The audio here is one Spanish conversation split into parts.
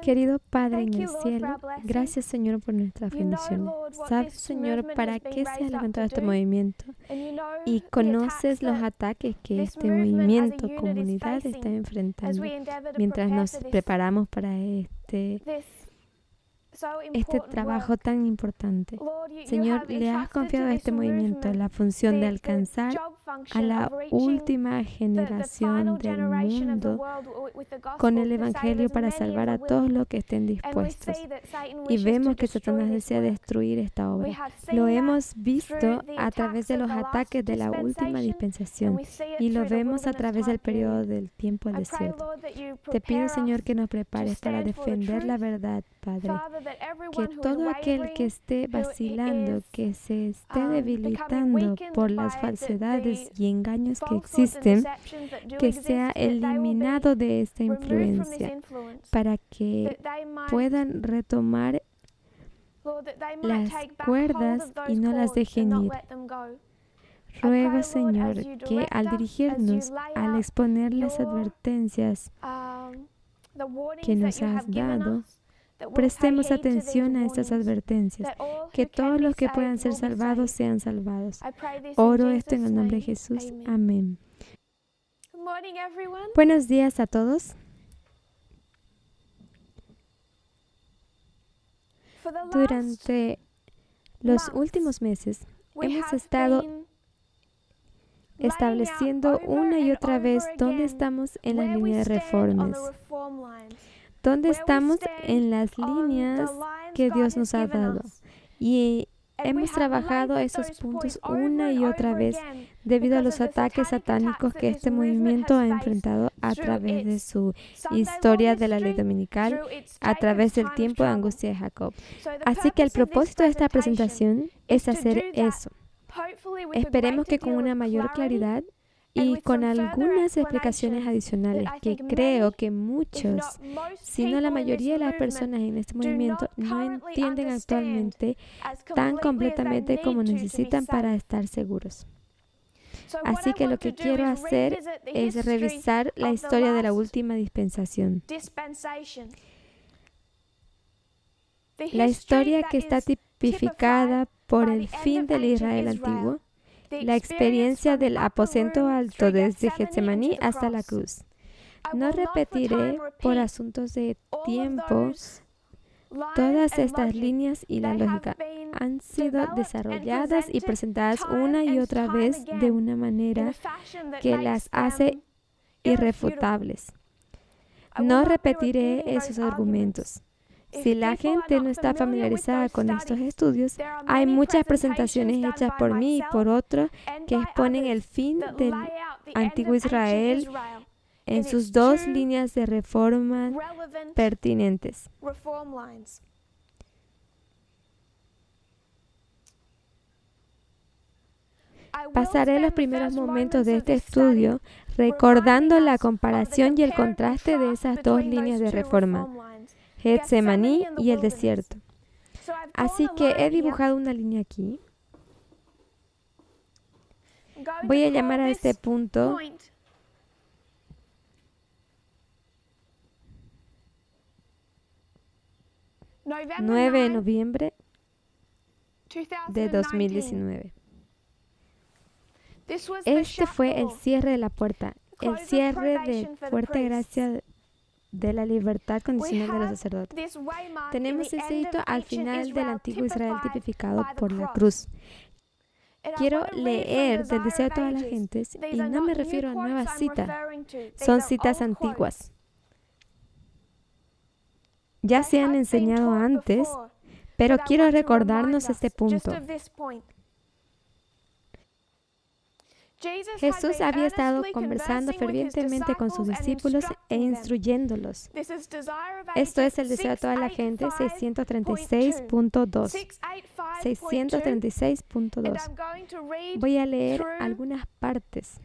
Querido Padre en el cielo, gracias Señor por nuestras bendiciones. Sabes Señor para qué se ha levantado este movimiento y conoces los ataques que este movimiento, comunidad está enfrentando mientras nos preparamos para este trabajo tan importante. Señor, le has confiado a este movimiento la función de alcanzar a la última generación del mundo con el Evangelio para salvar a todos los que estén dispuestos. Y vemos que Satanás desea destruir esta obra. Lo hemos visto a través de los ataques de la última dispensación y lo vemos a través del periodo del tiempo del desierto. Te pido, Señor, que nos prepares para defender la verdad, Padre. Que todo aquel que esté vacilando, que se esté debilitando por las falsedades y engaños que existen, que sea eliminado de esta influencia para que puedan retomar las cuerdas y no las dejen ir. Ruego, Señor, que al dirigirnos, al exponer las advertencias que nos has dado, prestemos atención a estas advertencias, que todos los que puedan ser salvados sean salvados. Oro esto en el nombre de Jesús. Amén. Buenos días a todos. Durante los últimos meses hemos estado estableciendo una y otra vez dónde estamos en la línea de reformas. ¿Dónde estamos en las líneas que Dios nos ha dado? Y hemos trabajado esos puntos una y otra vez debido a los ataques satánicos que este movimiento ha enfrentado a través de su historia de la ley dominical, a través del tiempo de angustia de Jacob. Así que el propósito de esta presentación es hacer eso. Esperemos que con una mayor claridad y con algunas explicaciones adicionales que creo que muchos, si no la mayoría de las personas en este movimiento, no entienden actualmente tan completamente como necesitan para estar seguros. Así que lo que quiero hacer es revisar la historia de la última dispensación. La historia que está tipificada por el fin del Israel antiguo, la experiencia del aposento alto desde Getsemaní hasta la cruz. No repetiré por asuntos de tiempo todas estas líneas y la lógica. Han sido desarrolladas y presentadas una y otra vez de una manera que las hace irrefutables. No repetiré esos argumentos. Si la gente no está familiarizada con estos estudios, hay muchas presentaciones hechas por mí y por otros que exponen el fin del antiguo Israel en sus dos líneas de reforma pertinentes. Pasaré los primeros momentos de este estudio recordando la comparación y el contraste de esas dos líneas de reforma, Getsemaní y el desierto. Así que he dibujado una línea aquí. Voy a llamar a este punto "9 de noviembre de 2019. Este fue el cierre de la puerta, el cierre de fuerte gracia de la libertad condicional de los sacerdotes. Tenemos ese hito al final del antiguo Israel tipificado por la cruz. Quiero leer del deseo de todas las gentes y no me refiero a nuevas citas, son citas antiguas. Ya se han enseñado antes, pero quiero recordarnos este punto. Jesús había estado conversando fervientemente con sus discípulos e instruyéndolos. Esto es el deseo de toda la gente, 636.2. 636.2. Voy a leer algunas partes.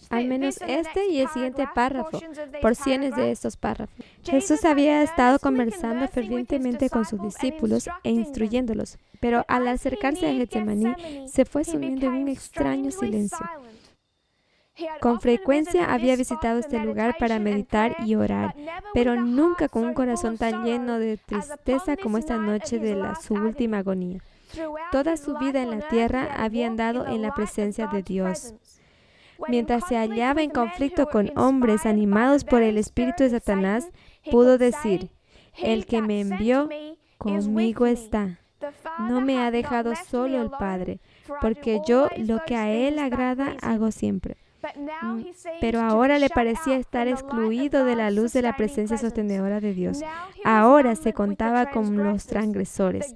Al menos este y el siguiente párrafo, porciones de estos párrafos. Jesús había estado conversando fervientemente con sus discípulos e instruyéndolos, pero al acercarse a Getsemaní se fue sumiendo en un extraño silencio. Con frecuencia había visitado este lugar para meditar y orar, pero nunca con un corazón tan lleno de tristeza como esta noche de su última agonía. Toda su vida en la tierra había andado en la presencia de Dios. Mientras se hallaba en conflicto con hombres animados por el espíritu de Satanás, pudo decir: «El que me envió conmigo está. No me ha dejado solo el Padre, porque yo lo que a Él agrada hago siempre». Pero ahora le parecía estar excluido de la luz de la presencia sostenedora de Dios. Ahora se contaba con los transgresores.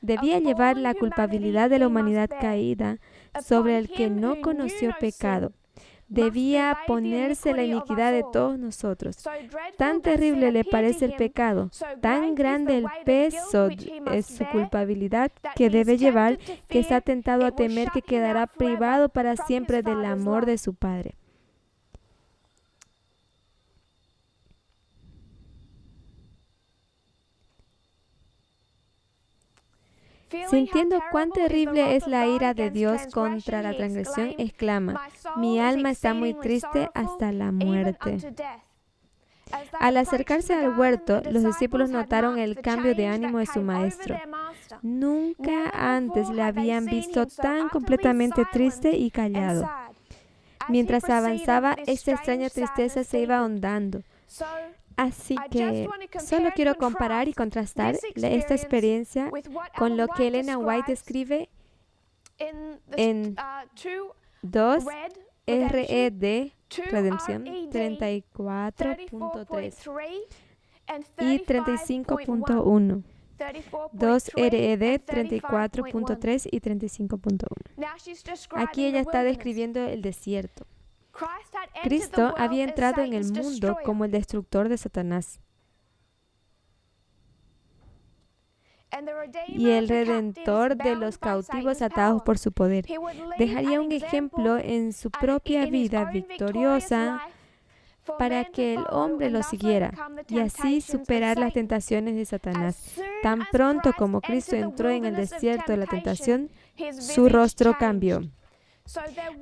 Debía llevar la culpabilidad de la humanidad caída sobre el que no conoció pecado. Debía ponerse la iniquidad de todos nosotros. Tan terrible le parece el pecado, tan grande el peso de su culpabilidad que debe llevar, que está tentado a temer que quedará privado para siempre del amor de su Padre. Sintiendo cuán terrible es la ira de Dios contra la transgresión, exclama: «Mi alma está muy triste hasta la muerte». Al acercarse al huerto, los discípulos notaron el cambio de ánimo de su maestro. Nunca antes le habían visto tan completamente triste y callado. Mientras avanzaba, esta extraña tristeza se iba ahondando. Así que solo quiero comparar y contrastar esta experiencia con lo que Ellen White describe en 2 RED, Redención 34.3 y 35.1. 2 RED 34.3 y 35.1. Aquí ella está describiendo el desierto. Cristo había entrado en el mundo como el destructor de Satanás. Y el redentor de los cautivos atados por su poder. Dejaría un ejemplo en su propia vida victoriosa para que el hombre lo siguiera y así superar las tentaciones de Satanás. Tan pronto como Cristo entró en el desierto de la tentación, su rostro cambió.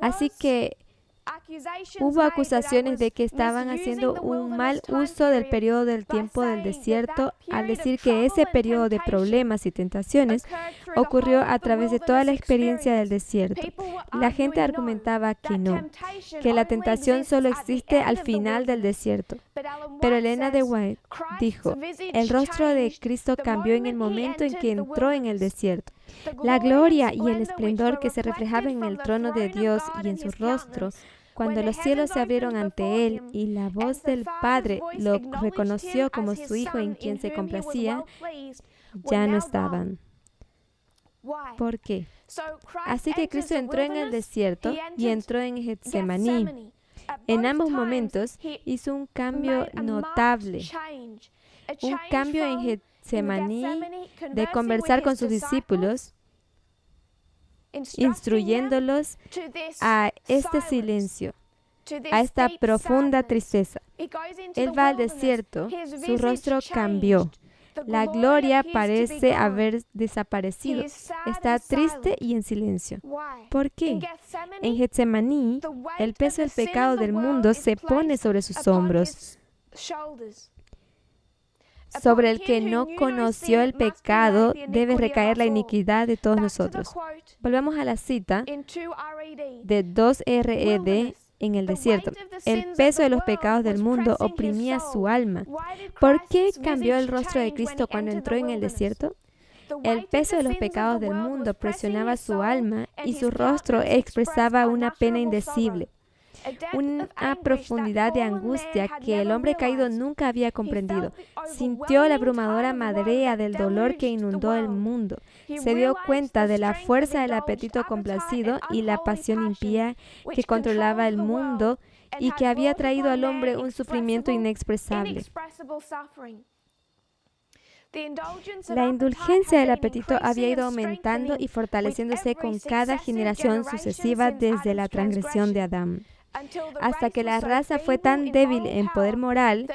Así que hubo acusaciones de que estaban haciendo un mal uso del periodo del tiempo del desierto al decir que ese periodo de problemas y tentaciones ocurrió a través de toda la experiencia del desierto. La gente argumentaba que no, que la tentación solo existe al final del desierto. Pero Ellen White dijo: el rostro de Cristo cambió en el momento en que entró en el desierto. La gloria y el esplendor que se reflejaba en el trono de Dios y en su rostro, cuando los cielos se abrieron ante él y la voz del Padre lo reconoció como su Hijo en quien se complacía, ya no estaban. ¿Por qué? Así que Cristo entró en el desierto y entró en Getsemaní. En ambos momentos hizo un cambio notable. Un cambio en Getsemaní de conversar con sus discípulos, instruyéndolos a este silencio, a esta profunda tristeza. Él va al desierto, su rostro cambió. La gloria parece haber desaparecido. Está triste y en silencio. ¿Por qué? En Getsemaní, el peso del pecado del mundo se pone sobre sus hombros. Sobre el que no conoció el pecado debe recaer la iniquidad de todos nosotros. Volvamos a la cita de 2 RED en el desierto. El peso de los pecados del mundo oprimía su alma. ¿Por qué cambió el rostro de Cristo cuando entró en el desierto? El peso de los pecados del mundo presionaba su alma y su rostro expresaba una pena indecible. Una profundidad de angustia que el hombre caído nunca había comprendido. Sintió la abrumadora marea del dolor que inundó el mundo. Se dio cuenta de la fuerza del apetito complacido y la pasión impía que controlaba el mundo y que había traído al hombre un sufrimiento inexpresable. La indulgencia del apetito había ido aumentando y fortaleciéndose con cada generación sucesiva desde la transgresión de Adán. hasta que la raza fue tan débil en poder moral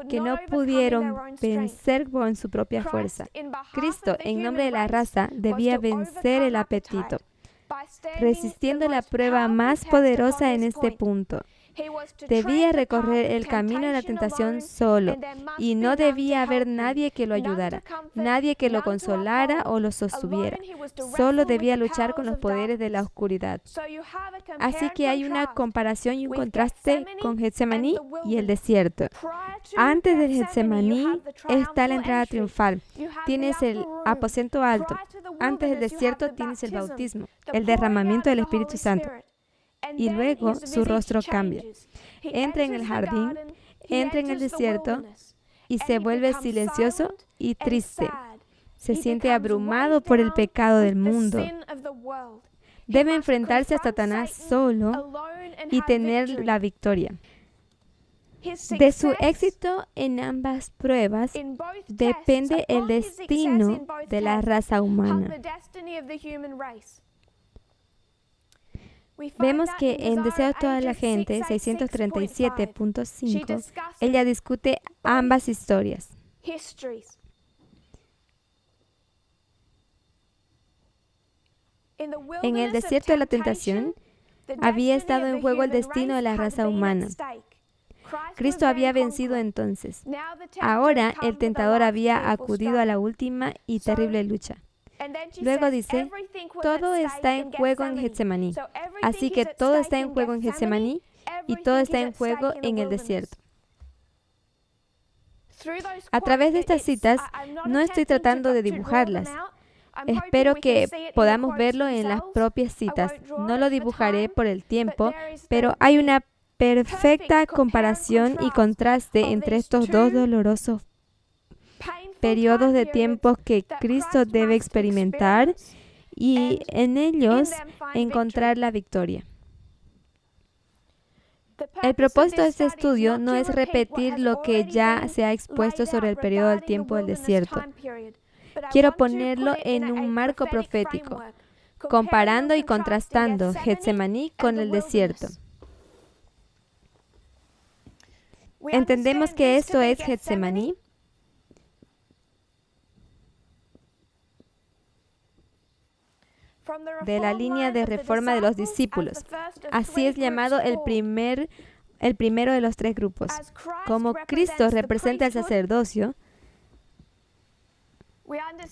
que no pudieron vencer con su propia fuerza. Cristo, en nombre de la raza, debía vencer el apetito, resistiendo la prueba más poderosa en este punto. Debía recorrer el camino de la tentación solo, y no debía haber nadie que lo ayudara, nadie que lo consolara o lo sostuviera. Solo debía luchar con los poderes de la oscuridad. Así que hay una comparación y un contraste con Getsemaní y el desierto. Antes del Getsemaní está la entrada triunfal. Tienes el aposento alto. Antes del desierto tienes el bautismo, el derramamiento del Espíritu Santo. Y luego su rostro cambia. Entra en el jardín, entra en el desierto y se vuelve silencioso y triste. Se siente abrumado por el pecado del mundo. Debe enfrentarse a Satanás solo y tener la victoria. De su éxito en ambas pruebas depende el destino de la raza humana. Vemos que en Deseo de toda la gente, 637.5, ella discute ambas historias. En el desierto de la tentación, había estado en juego el destino de la raza humana. Cristo había vencido entonces. Ahora el tentador había acudido a la última y terrible lucha. Luego dice, todo está en juego en Getsemaní. Así que todo está en juego en Getsemaní y todo está en juego en el desierto. A través de estas citas, no estoy tratando de dibujarlas. Espero que podamos verlo en las propias citas. No lo dibujaré por el tiempo, pero hay una perfecta comparación y contraste entre estos dos dolorosos periodos de tiempo que Cristo debe experimentar y en ellos encontrar la victoria. El propósito de este estudio no es repetir lo que ya se ha expuesto sobre el periodo del tiempo del desierto. Quiero ponerlo en un marco profético, comparando y contrastando Getsemaní con el desierto. ¿Entendemos que esto es Getsemaní? De la línea de reforma de los discípulos. Así es llamado el primero de los tres grupos. Como Cristo representa el sacerdocio,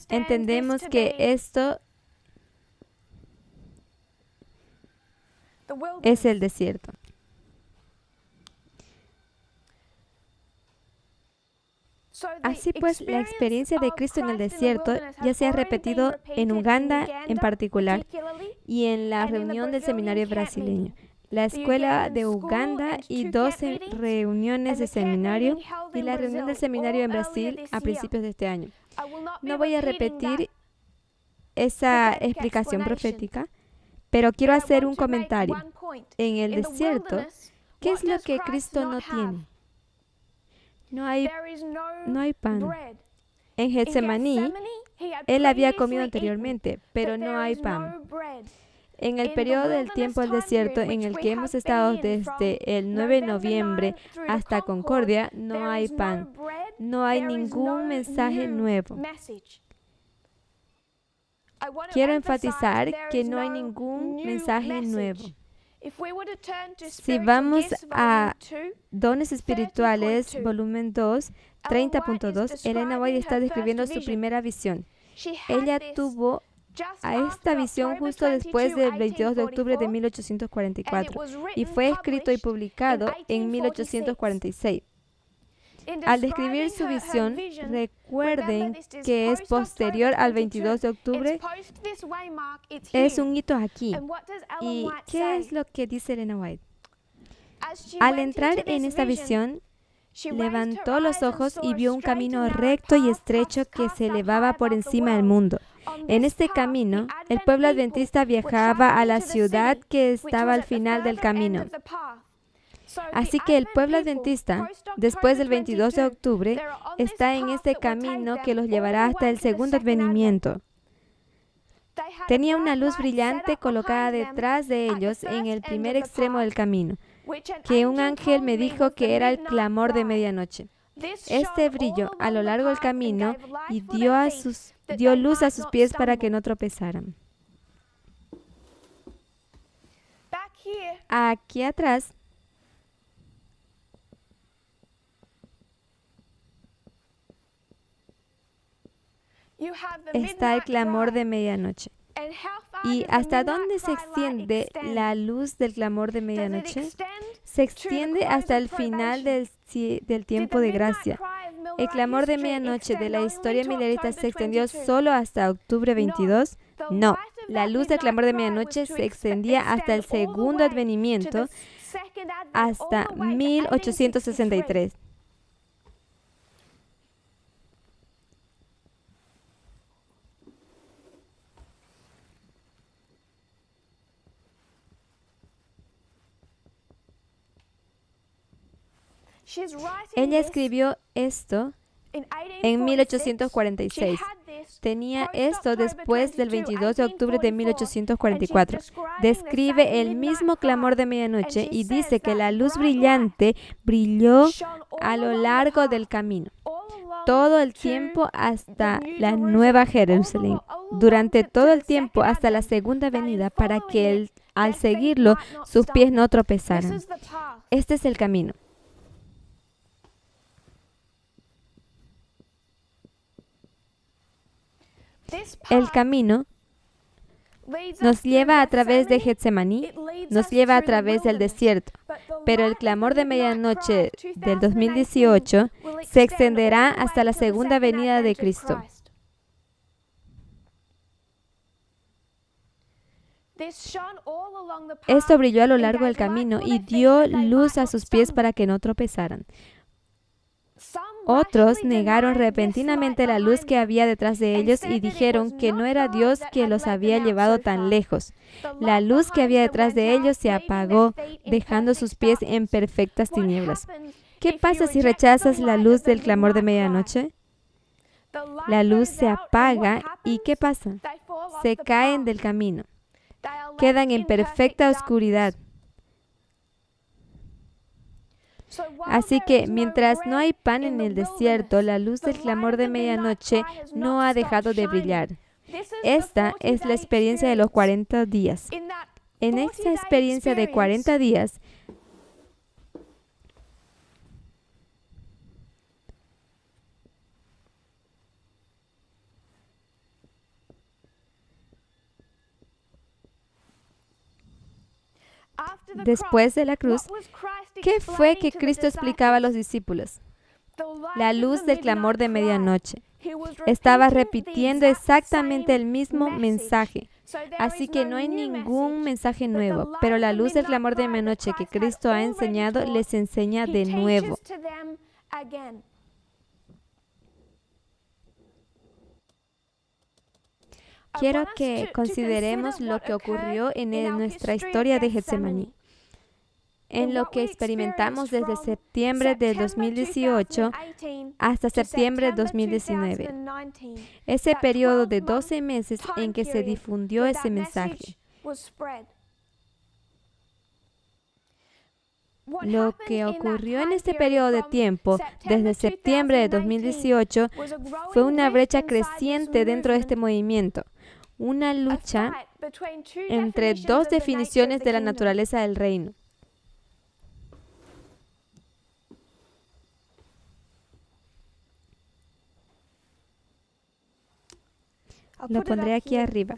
entendemos que esto es el desierto. Así pues, la experiencia de Cristo en el desierto ya se ha repetido en Uganda en particular y en la reunión del seminario brasileño, la escuela de Uganda y 12 reuniones de seminario y la reunión del seminario en Brasil a principios de este año. No voy a repetir esa explicación profética, pero quiero hacer un comentario. En el desierto, ¿qué es lo que Cristo no tiene? No hay pan. En Getsemaní, Él había comido anteriormente, pero no hay pan. En el periodo del tiempo del desierto en el que hemos estado desde el 9 de noviembre hasta Concordia, no hay pan. No hay ningún mensaje nuevo. Quiero enfatizar que no hay ningún mensaje nuevo. Si vamos a Dones Espirituales, volumen 2, 30.2, Elena White está describiendo su primera visión. Ella tuvo a esta visión justo después del 22 de octubre de 1844 y fue escrito y publicado en 1846. Al describir su visión, recuerden que es posterior al 22 de octubre. Es un hito aquí. ¿Y qué es lo que dice Elena White? Al entrar en esta visión, levantó los ojos y vio un camino recto y estrecho que se elevaba por encima del mundo. En este camino, el pueblo adventista viajaba a la ciudad que estaba al final del camino. Así que el pueblo adventista, después del 22 de octubre, está en este camino que los llevará hasta el segundo advenimiento. Tenía una luz brillante colocada detrás de ellos en el primer extremo del camino. que un ángel me dijo que era el clamor de medianoche. Este brilló a lo largo del camino y dio luz a sus pies para que no tropezaran. Aquí atrás está el clamor de medianoche. ¿Y hasta dónde se extiende la luz del clamor de medianoche? Se extiende hasta el final del tiempo de gracia. ¿El clamor de medianoche de la historia milenista se extendió solo hasta octubre 22? No, la luz del clamor de medianoche se extendía hasta el segundo advenimiento, hasta 1863. Ella escribió esto en 1846. Tenía esto después del 22 de octubre de 1844. Describe el mismo clamor de medianoche y dice que la luz brillante brilló a lo largo del camino, todo el tiempo hasta la Nueva Jerusalén, durante todo el tiempo hasta la segunda venida, para que al seguirlo sus pies no tropezaran. Este es el camino. El camino nos lleva a través de Getsemaní, nos lleva a través del desierto, pero el clamor de medianoche del 2018 se extenderá hasta la segunda venida de Cristo. Esto brilló a lo largo del camino y dio luz a sus pies para que no tropezaran. Otros negaron repentinamente la luz que había detrás de ellos y dijeron que no era Dios que los había llevado tan lejos. La luz que había detrás de ellos se apagó, dejando sus pies en perfectas tinieblas. ¿Qué pasa si rechazas la luz del clamor de medianoche? La luz se apaga y ¿qué pasa? Se caen del camino. Quedan en perfecta oscuridad. Así que mientras no hay pan en el desierto, la luz del clamor de medianoche no ha dejado de brillar. Esta es la experiencia de los 40 días. En esta experiencia de 40 días, después de la cruz, ¿qué fue que Cristo explicaba a los discípulos? La luz del clamor de medianoche. Estaba repitiendo exactamente el mismo mensaje. Así que no hay ningún mensaje nuevo, pero la luz del clamor de medianoche que Cristo ha enseñado les enseña de nuevo. Quiero que consideremos lo que ocurrió en nuestra historia de Getsemaní. En lo que experimentamos desde septiembre del 2018 hasta septiembre del 2019. Ese periodo de 12 meses en que se difundió ese mensaje. Lo que ocurrió en este periodo de tiempo, desde septiembre de 2018, fue una brecha creciente dentro de este movimiento. Una lucha entre dos definiciones de la naturaleza del reino. Lo pondré aquí arriba.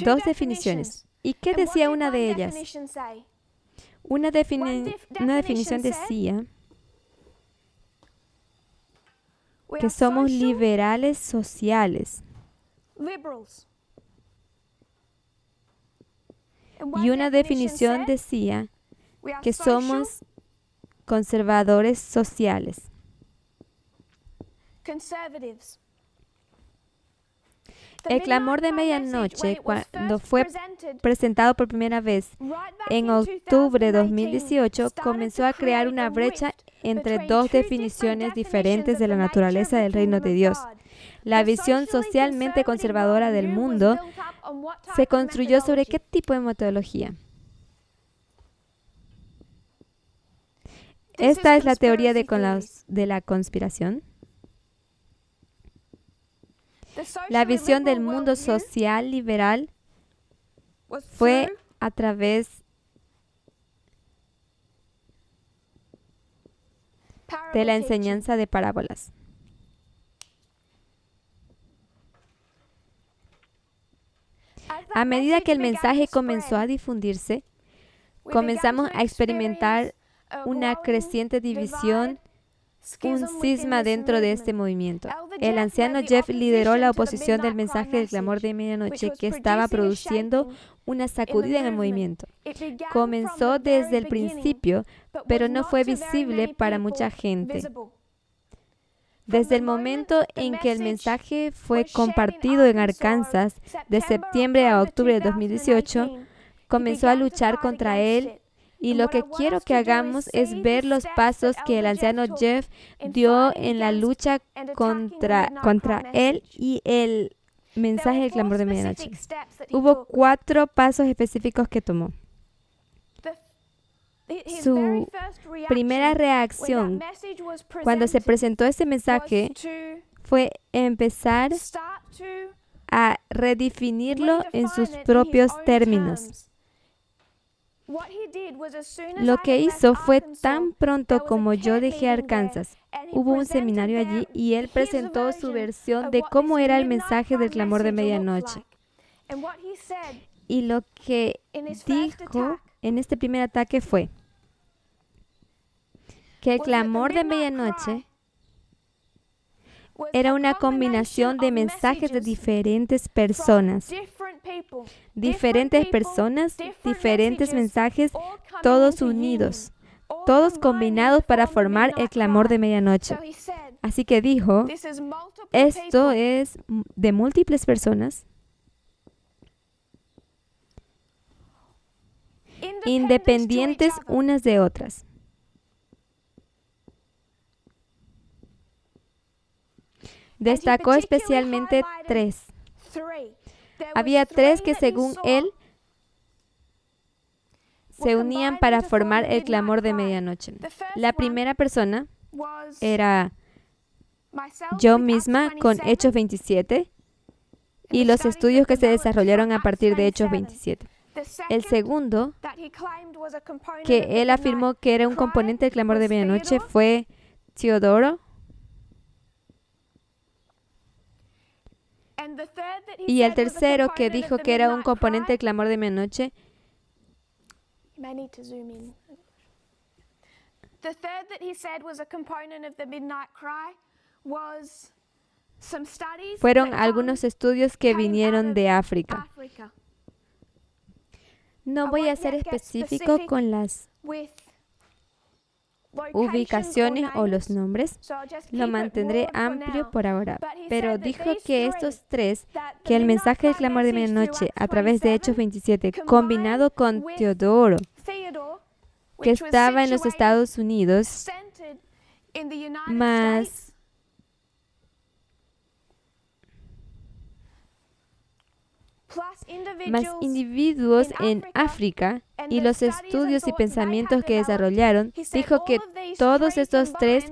Dos definiciones. ¿Y qué decía una de ellas? Una definición decía que somos liberales sociales. Y una definición decía que somos conservadores sociales. El clamor de medianoche, cuando fue presentado por primera vez en octubre de 2018, comenzó a crear una brecha entre dos definiciones diferentes de la naturaleza del reino de Dios. La visión socialmente conservadora del mundo se construyó sobre qué tipo de metodología. Esta es la teoría de la conspiración. La visión del mundo social liberal fue a través de la enseñanza de parábolas. A medida que el mensaje comenzó a difundirse, comenzamos a experimentar una creciente división, un cisma dentro de este movimiento. El anciano Jeff lideró la oposición del mensaje del clamor de medianoche, que estaba produciendo una sacudida en el movimiento. Comenzó desde el principio, pero no fue visible para mucha gente. Desde el momento en que el mensaje fue compartido en Arkansas, de septiembre a octubre de 2018, comenzó a luchar contra él. Y lo que quiero que hagamos es ver los pasos que el anciano Jeff dio en la lucha contra él y el mensaje del clamor de medianoche. Hubo 4 pasos específicos que tomó. Su primera reacción cuando se presentó este mensaje fue empezar a redefinirlo en sus propios términos. Lo que hizo fue tan pronto como yo dejé Arkansas. Hubo un seminario allí y él presentó su versión de cómo era el mensaje del clamor de medianoche. Y lo que dijo en este primer ataque fue que el clamor de medianoche era una combinación de mensajes de diferentes personas. Diferentes mensajes, todos unidos, todos combinados para formar el clamor de medianoche. Así que dijo, esto es de múltiples personas, independientes unas de otras. Destacó especialmente 3. Había 3 que, según él, se unían para formar el clamor de medianoche. La primera persona era yo misma con Hechos 27 y los estudios que se desarrollaron a partir de Hechos 27. El segundo, que él afirmó que era un componente del clamor de medianoche, fue Teodoro. Y el tercero, que dijo que era un componente del clamor de medianoche, fueron algunos estudios que vinieron de África. No voy a ser específico con las ubicaciones o los nombres, lo mantendré amplio por ahora, pero dijo que estos 3, que el mensaje del clamor de medianoche a través de Hechos 27, combinado con Teodoro, que estaba en los Estados Unidos, más individuos en África y los estudios y pensamientos que desarrollaron, dijo que todos estos 3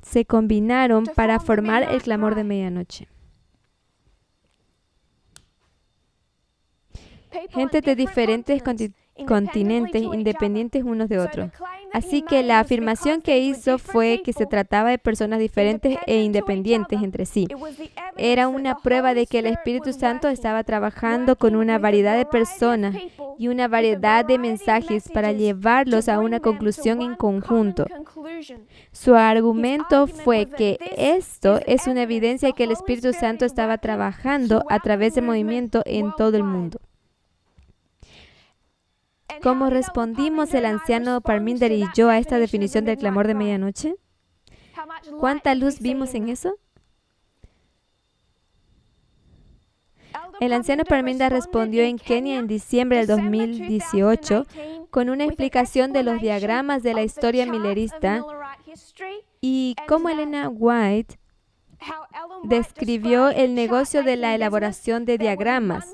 se combinaron para formar el clamor de medianoche. Gente de diferentes continentes, independientes unos de otros. Así que la afirmación que hizo fue que se trataba de personas diferentes e independientes entre sí. Era una prueba de que el Espíritu Santo estaba trabajando con una variedad de personas y una variedad de mensajes para llevarlos a una conclusión en conjunto. Su argumento fue que esto es una evidencia de que el Espíritu Santo estaba trabajando a través del movimiento en todo el mundo. ¿Cómo respondimos el anciano Parminder y yo a esta definición del clamor de medianoche? ¿Cuánta luz vimos en eso? El anciano Parminda respondió en Kenia en diciembre del 2018 con una explicación de los diagramas de la historia millerista y cómo Elena White describió el negocio de la elaboración de diagramas.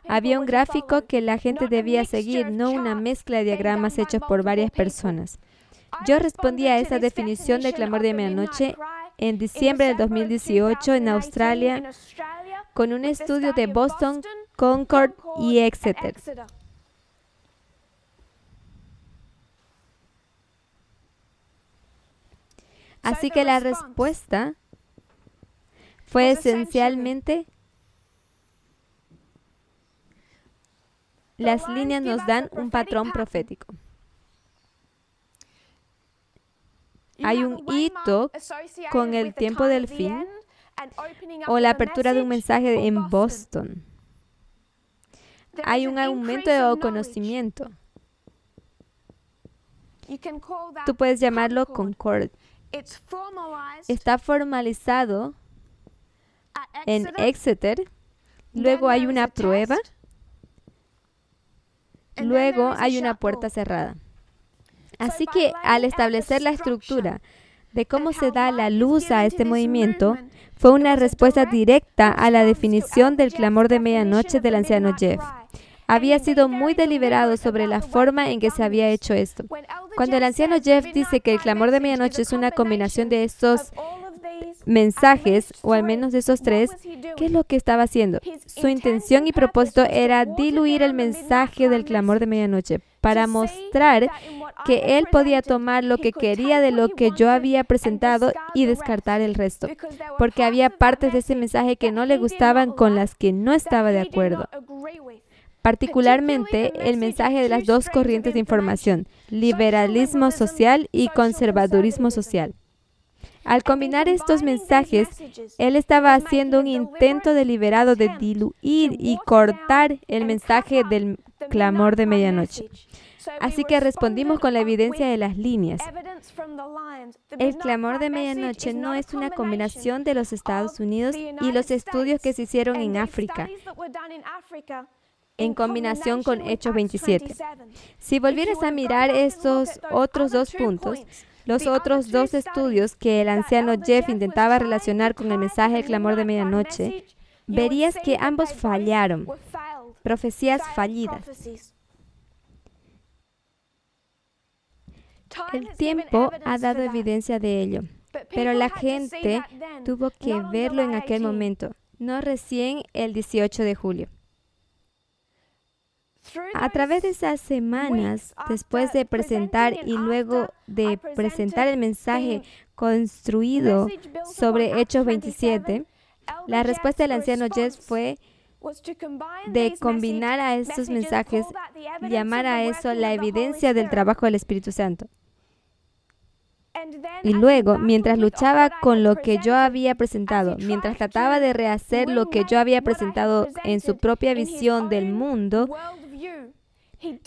Había un gráfico que la gente debía seguir, no una mezcla de diagramas hechos por varias personas. Yo respondí a esa definición del clamor de medianoche en diciembre del 2018 en Australia con un estudio de Boston, Concord y Exeter. Así que la respuesta fue esencialmente: las líneas nos dan un patrón profético. Hay un hito con el tiempo del fin o la apertura de un mensaje en Boston. Hay un aumento de conocimiento. Tú puedes llamarlo Concord. Está formalizado en Exeter. Luego hay una prueba. Luego hay una puerta cerrada. Así que al establecer la estructura de cómo se da la luz a este movimiento, fue una respuesta directa a la definición del clamor de medianoche del anciano Jeff. Había sido muy deliberado sobre la forma en que se había hecho esto. Cuando el anciano Jeff dice que el clamor de medianoche es una combinación de estos mensajes, o al menos de esos tres, ¿qué es lo que estaba haciendo? Su intención y propósito era diluir el mensaje del clamor de medianoche para mostrar que él podía tomar lo que quería de lo que yo había presentado y descartar el resto, porque había partes de ese mensaje que no le gustaban, con las que no estaba de acuerdo. Particularmente el mensaje de las dos corrientes de información, liberalismo social y conservadurismo social. Al combinar estos mensajes, él estaba haciendo un intento deliberado de diluir y cortar el mensaje del clamor de medianoche. Así que respondimos con la evidencia de las líneas. El clamor de medianoche no es una combinación de los Estados Unidos y los estudios que se hicieron en África, en combinación con Hechos 27. Si volvieras a mirar estos otros dos puntos, los otros dos estudios que el anciano Jeff intentaba relacionar con el mensaje del clamor de medianoche, verías que ambos fallaron, profecías fallidas. El tiempo ha dado evidencia de ello, pero la gente tuvo que verlo en aquel momento, no recién el 18 de julio. A través de esas semanas, después de presentar y luego de presentar el mensaje construido sobre Hechos 27, la respuesta del anciano Jeff fue de combinar a estos mensajes, llamar a eso la evidencia del trabajo del Espíritu Santo. Y luego, mientras luchaba con lo que yo había presentado, mientras trataba de rehacer lo que yo había presentado en su propia visión del mundo,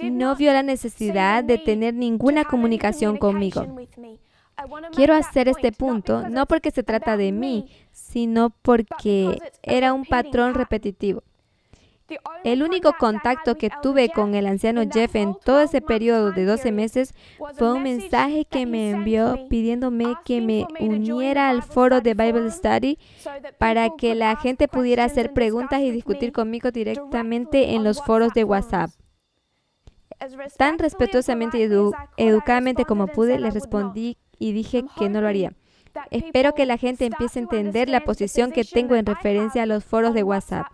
no vio la necesidad de tener ninguna comunicación conmigo. Quiero hacer este punto, no porque se trata de mí, sino porque era un patrón repetitivo. El único contacto que tuve con el anciano Jeff en todo ese periodo de 12 meses fue un mensaje que me envió pidiéndome que me uniera al foro de Bible Study para que la gente pudiera hacer preguntas y discutir conmigo directamente en los foros de WhatsApp. Tan respetuosamente y educadamente como pude, le respondí y dije que no lo haría. Espero que la gente empiece a entender la posición que tengo en referencia a los foros de WhatsApp.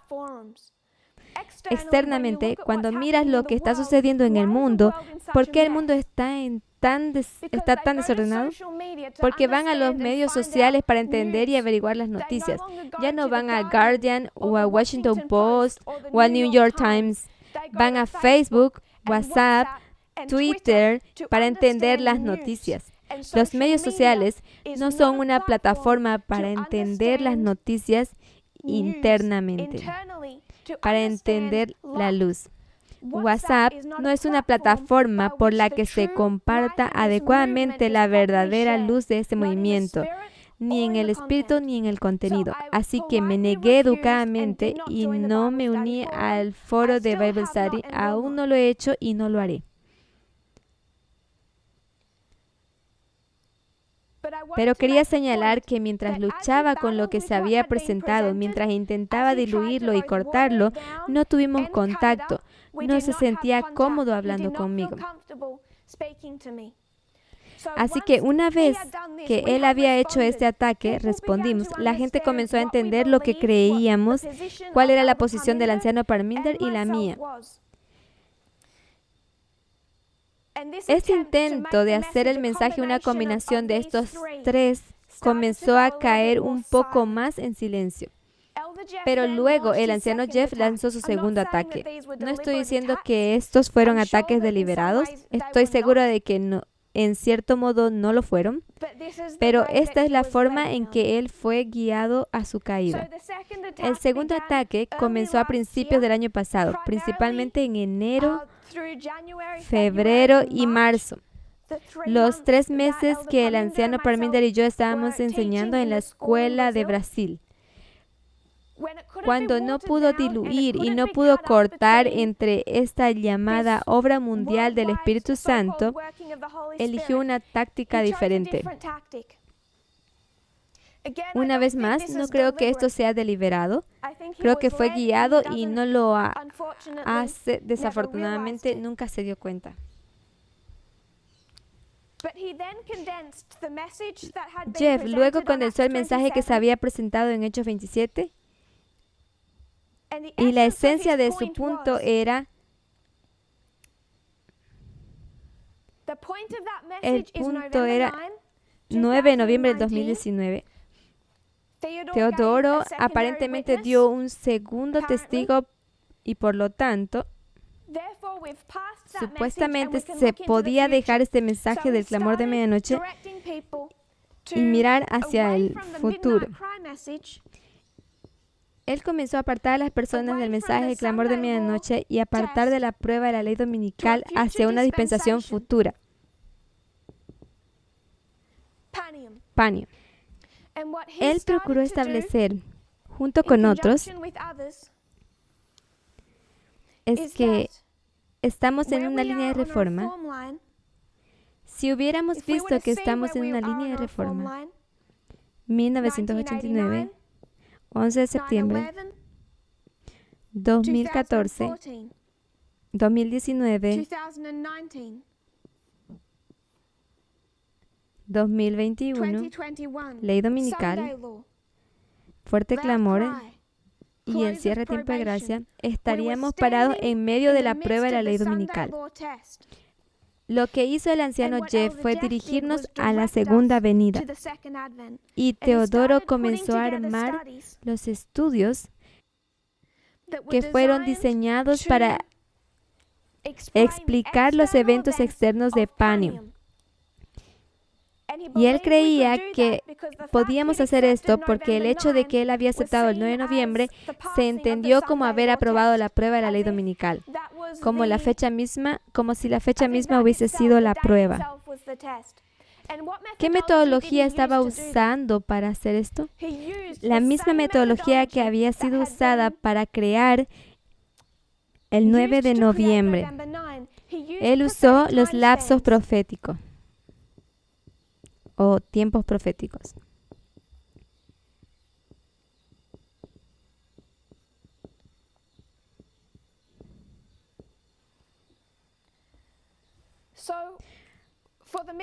Externamente, cuando miras lo que está sucediendo en el mundo, ¿por qué el mundo está tan desordenado? Porque van a los medios sociales para entender y averiguar las noticias. Ya no van al Guardian o a Washington Post o al New York Times. Van a Facebook, WhatsApp, Twitter para entender las noticias. Los medios sociales no son una plataforma para entender las noticias internamente, para entender la luz. WhatsApp no es una plataforma por la que se comparta adecuadamente la verdadera luz de este movimiento, ni en el espíritu ni en el contenido. Así que me negué educadamente y no me uní al foro de Bible Study. Aún no lo he hecho y no lo haré. Pero quería señalar que mientras luchaba con lo que se había presentado, mientras intentaba diluirlo y cortarlo, no tuvimos contacto. No se sentía cómodo hablando conmigo. Así que una vez que él había hecho este ataque, respondimos. La gente comenzó a entender lo que creíamos, cuál era la posición del anciano Parminder y la mía. Este intento de hacer el mensaje una combinación de estos tres comenzó a caer un poco más en silencio. Pero luego el anciano Jeff lanzó su segundo ataque. No estoy diciendo que estos fueron ataques deliberados. Estoy segura de que no, en cierto modo no lo fueron. Pero esta es la forma en que él fue guiado a su caída. El segundo ataque comenzó a principios del año pasado, principalmente en enero, febrero y marzo. Los 3 meses que el anciano Parminder y yo estábamos enseñando en la escuela de Brasil. Cuando no pudo diluir y no pudo cortar entre esta llamada obra mundial del Espíritu Santo, eligió una táctica diferente. Una vez más, no creo que esto sea deliberado. Creo que fue guiado y no lo hace. Desafortunadamente, nunca se dio cuenta. Jeff luego condensó el mensaje que se había presentado en Hechos 27 y la esencia de su punto era: el punto era 9 de noviembre del 2019. Teodoro aparentemente dio un segundo testigo y por lo tanto, supuestamente se podía dejar este mensaje del clamor de medianoche y mirar hacia el futuro. Él comenzó a apartar a las personas del mensaje del clamor de medianoche y apartar de la prueba de la ley dominical hacia una dispensación futura. Panio. Él procuró establecer, junto con otros, es que estamos en una línea de reforma. Si hubiéramos visto que estamos en una línea de reforma, 1989, 11 de septiembre, 2014, 2019, 2021, ley dominical, fuerte clamor y el cierre de tiempo de gracia, estaríamos parados en medio de la prueba de la ley dominical. Lo que hizo el anciano Jeff fue dirigirnos a la segunda venida. Y Teodoro comenzó a armar los estudios que fueron diseñados para explicar los eventos externos de Panio. Y él creía que podíamos hacer esto porque el hecho de que él había aceptado el 9 de noviembre se entendió como haber aprobado la prueba de la ley dominical, como si la fecha misma hubiese sido la prueba. ¿Qué metodología estaba usando para hacer esto? La misma metodología que había sido usada para crear el 9 de noviembre. Él usó los lapsos proféticos o tiempos proféticos.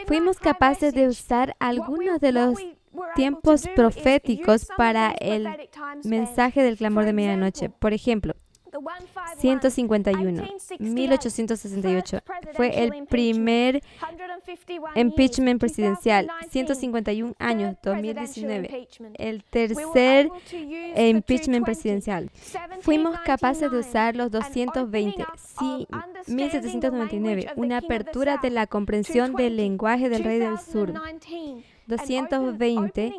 Fuimos capaces de usar algunos de los tiempos proféticos para el mensaje del clamor de medianoche. Por ejemplo, 151, 1868, fue el primer impeachment presidencial. 151 años, 2019, el tercer impeachment presidencial. Fuimos capaces de usar los 220, 1799, una apertura de la comprensión del lenguaje del Rey del Sur. 220,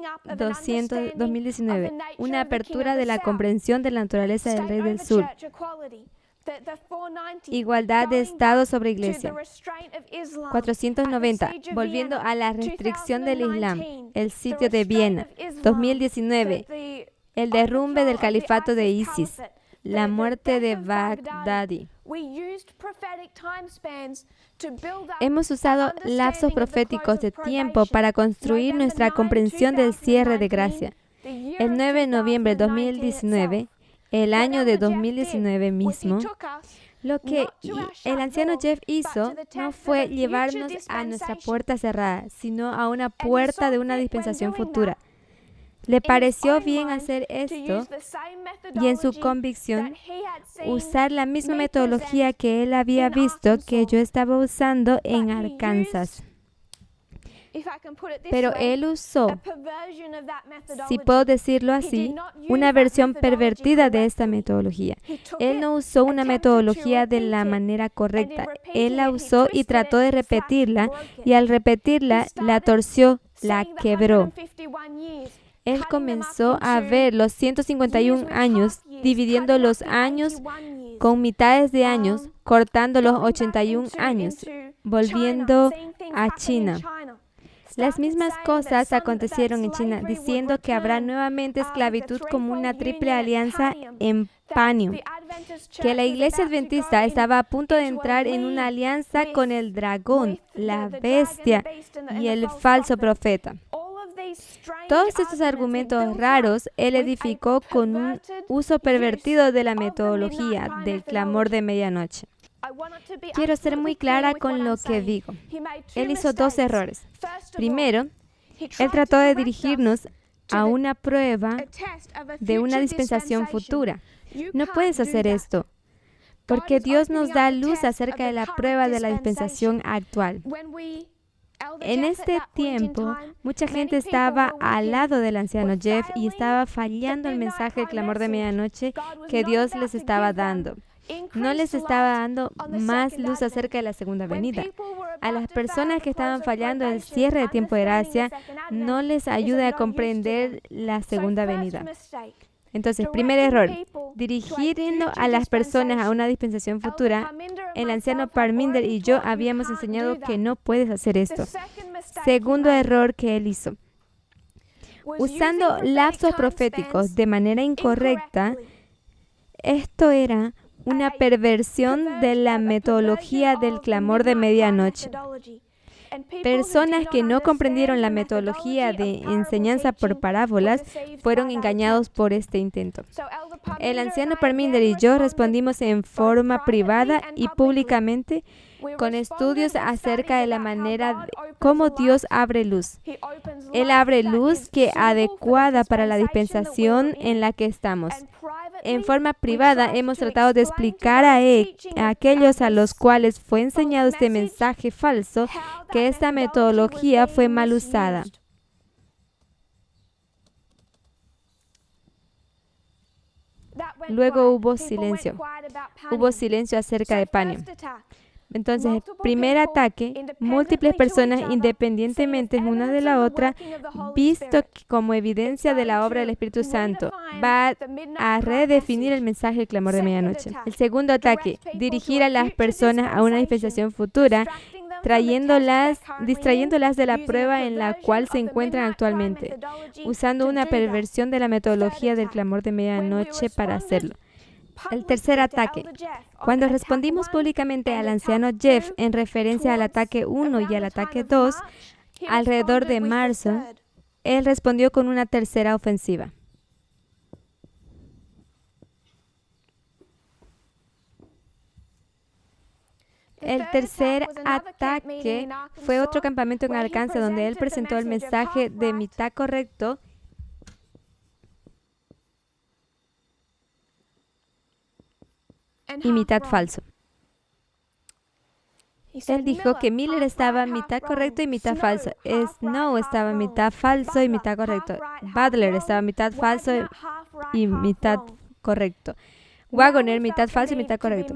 2019, una apertura de la comprensión de la naturaleza del Rey del Sur. Igualdad de Estado sobre Iglesia. 490. Volviendo a la restricción del Islam. El sitio de Viena. 2019. El derrumbe del califato de ISIS. La muerte de Baghdadi. Hemos usado lapsos proféticos de tiempo para construir nuestra comprensión del cierre de gracia. El 9 de noviembre de 2019, el año de 2019 mismo, lo que el anciano Jeff hizo no fue llevarnos a nuestra puerta cerrada, sino a una puerta de una dispensación futura. Le pareció bien hacer esto y en su convicción usar la misma metodología que él había visto que yo estaba usando en Arkansas. Pero él usó, si puedo decirlo así, una versión pervertida de esta metodología. Él no usó una metodología de la manera correcta. Él la usó y trató de repetirla, y al repetirla, la torció, la quebró. Él comenzó a ver los 151 años, dividiendo los años con mitades de años, cortando los 81 años, volviendo a China. Las mismas cosas acontecieron en China, diciendo que habrá nuevamente esclavitud como una triple alianza en Panium, que la Iglesia Adventista estaba a punto de entrar en una alianza con el dragón, la bestia y el falso profeta. Todos estos argumentos raros él edificó con un uso pervertido de la metodología del clamor de medianoche. Quiero ser muy clara con lo que digo. Él hizo dos errores. Primero, él trató de dirigirnos a una prueba de una dispensación futura. No puedes hacer esto, porque Dios nos da luz acerca de la prueba de la dispensación actual. En este tiempo, mucha gente estaba al lado del anciano Jeff y estaba fallando el mensaje del clamor de medianoche que Dios les estaba dando. No les estaba dando más luz acerca de la segunda venida. A las personas que estaban fallando el cierre de tiempo de gracia, no les ayuda a comprender la segunda venida. Entonces, primer error, dirigiendo a las personas a una dispensación futura. El anciano Parminder y yo habíamos enseñado que no puedes hacer esto. Segundo error que él hizo, usando lapsos proféticos de manera incorrecta. Esto era una perversión de la metodología del clamor de medianoche. Personas que no comprendieron la metodología de enseñanza por parábolas fueron engañados por este intento. El anciano Parminder y yo respondimos en forma privada y públicamente con estudios acerca de la manera como Dios abre luz. Él abre luz que es adecuada para la dispensación en la que estamos. En forma privada hemos tratado de explicar a aquellos a los cuales fue enseñado este mensaje falso que esta metodología fue mal usada. Luego hubo silencio. Hubo silencio acerca de Panium. Entonces, primer ataque, múltiples personas independientemente una de la otra, visto como evidencia de la obra del Espíritu Santo, va a redefinir el mensaje del clamor de medianoche. El segundo ataque, dirigir a las personas a una dispensación futura, distrayéndolas de la prueba en la cual se encuentran actualmente, usando una perversión de la metodología del clamor de medianoche para hacerlo. El tercer ataque. Cuando respondimos públicamente al anciano Jeff en referencia al ataque 1 y al ataque 2, alrededor de marzo, él respondió con una tercera ofensiva. El tercer ataque fue otro campamento en Arkansas donde él presentó el mensaje de mitad correcto y mitad falso. Él dijo que Miller estaba mitad correcto y mitad falso. Snow estaba mitad falso y mitad correcto. Butler estaba mitad falso y mitad correcto. Wagoner mitad falso y mitad correcto.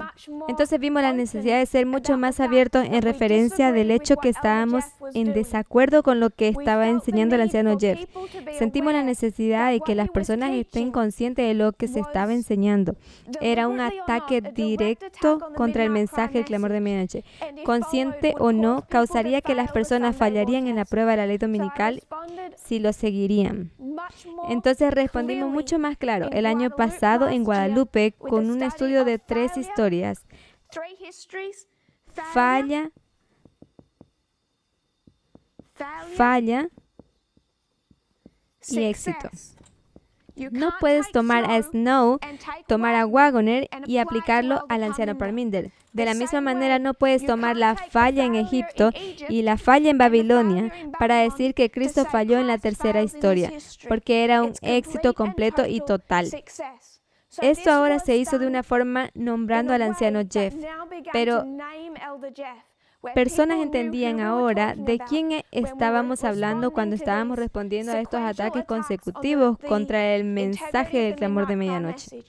Entonces vimos la necesidad de ser mucho más abiertos en referencia del hecho que estábamos en desacuerdo con lo que estaba enseñando el anciano Jeff. Sentimos la necesidad de que las personas estén conscientes de lo que se estaba enseñando. Era un ataque directo contra el mensaje del clamor de medianoche. Consciente o no, causaría que las personas fallarían en la prueba de la ley dominical si lo seguirían. Entonces respondimos mucho más claro el año pasado en Guadalupe con un estudio de 3 historias: falla y éxito. No puedes tomar a Snow, tomar a Wagoner y aplicarlo al anciano Parminder. De la misma manera, no puedes tomar la falla en Egipto y la falla en Babilonia para decir que Cristo falló en la tercera historia, porque era un éxito completo y total. Esto ahora se hizo de una forma nombrando al anciano Jeff, pero personas entendían ahora de quién estábamos hablando cuando estábamos respondiendo a estos ataques consecutivos contra el mensaje del clamor de medianoche.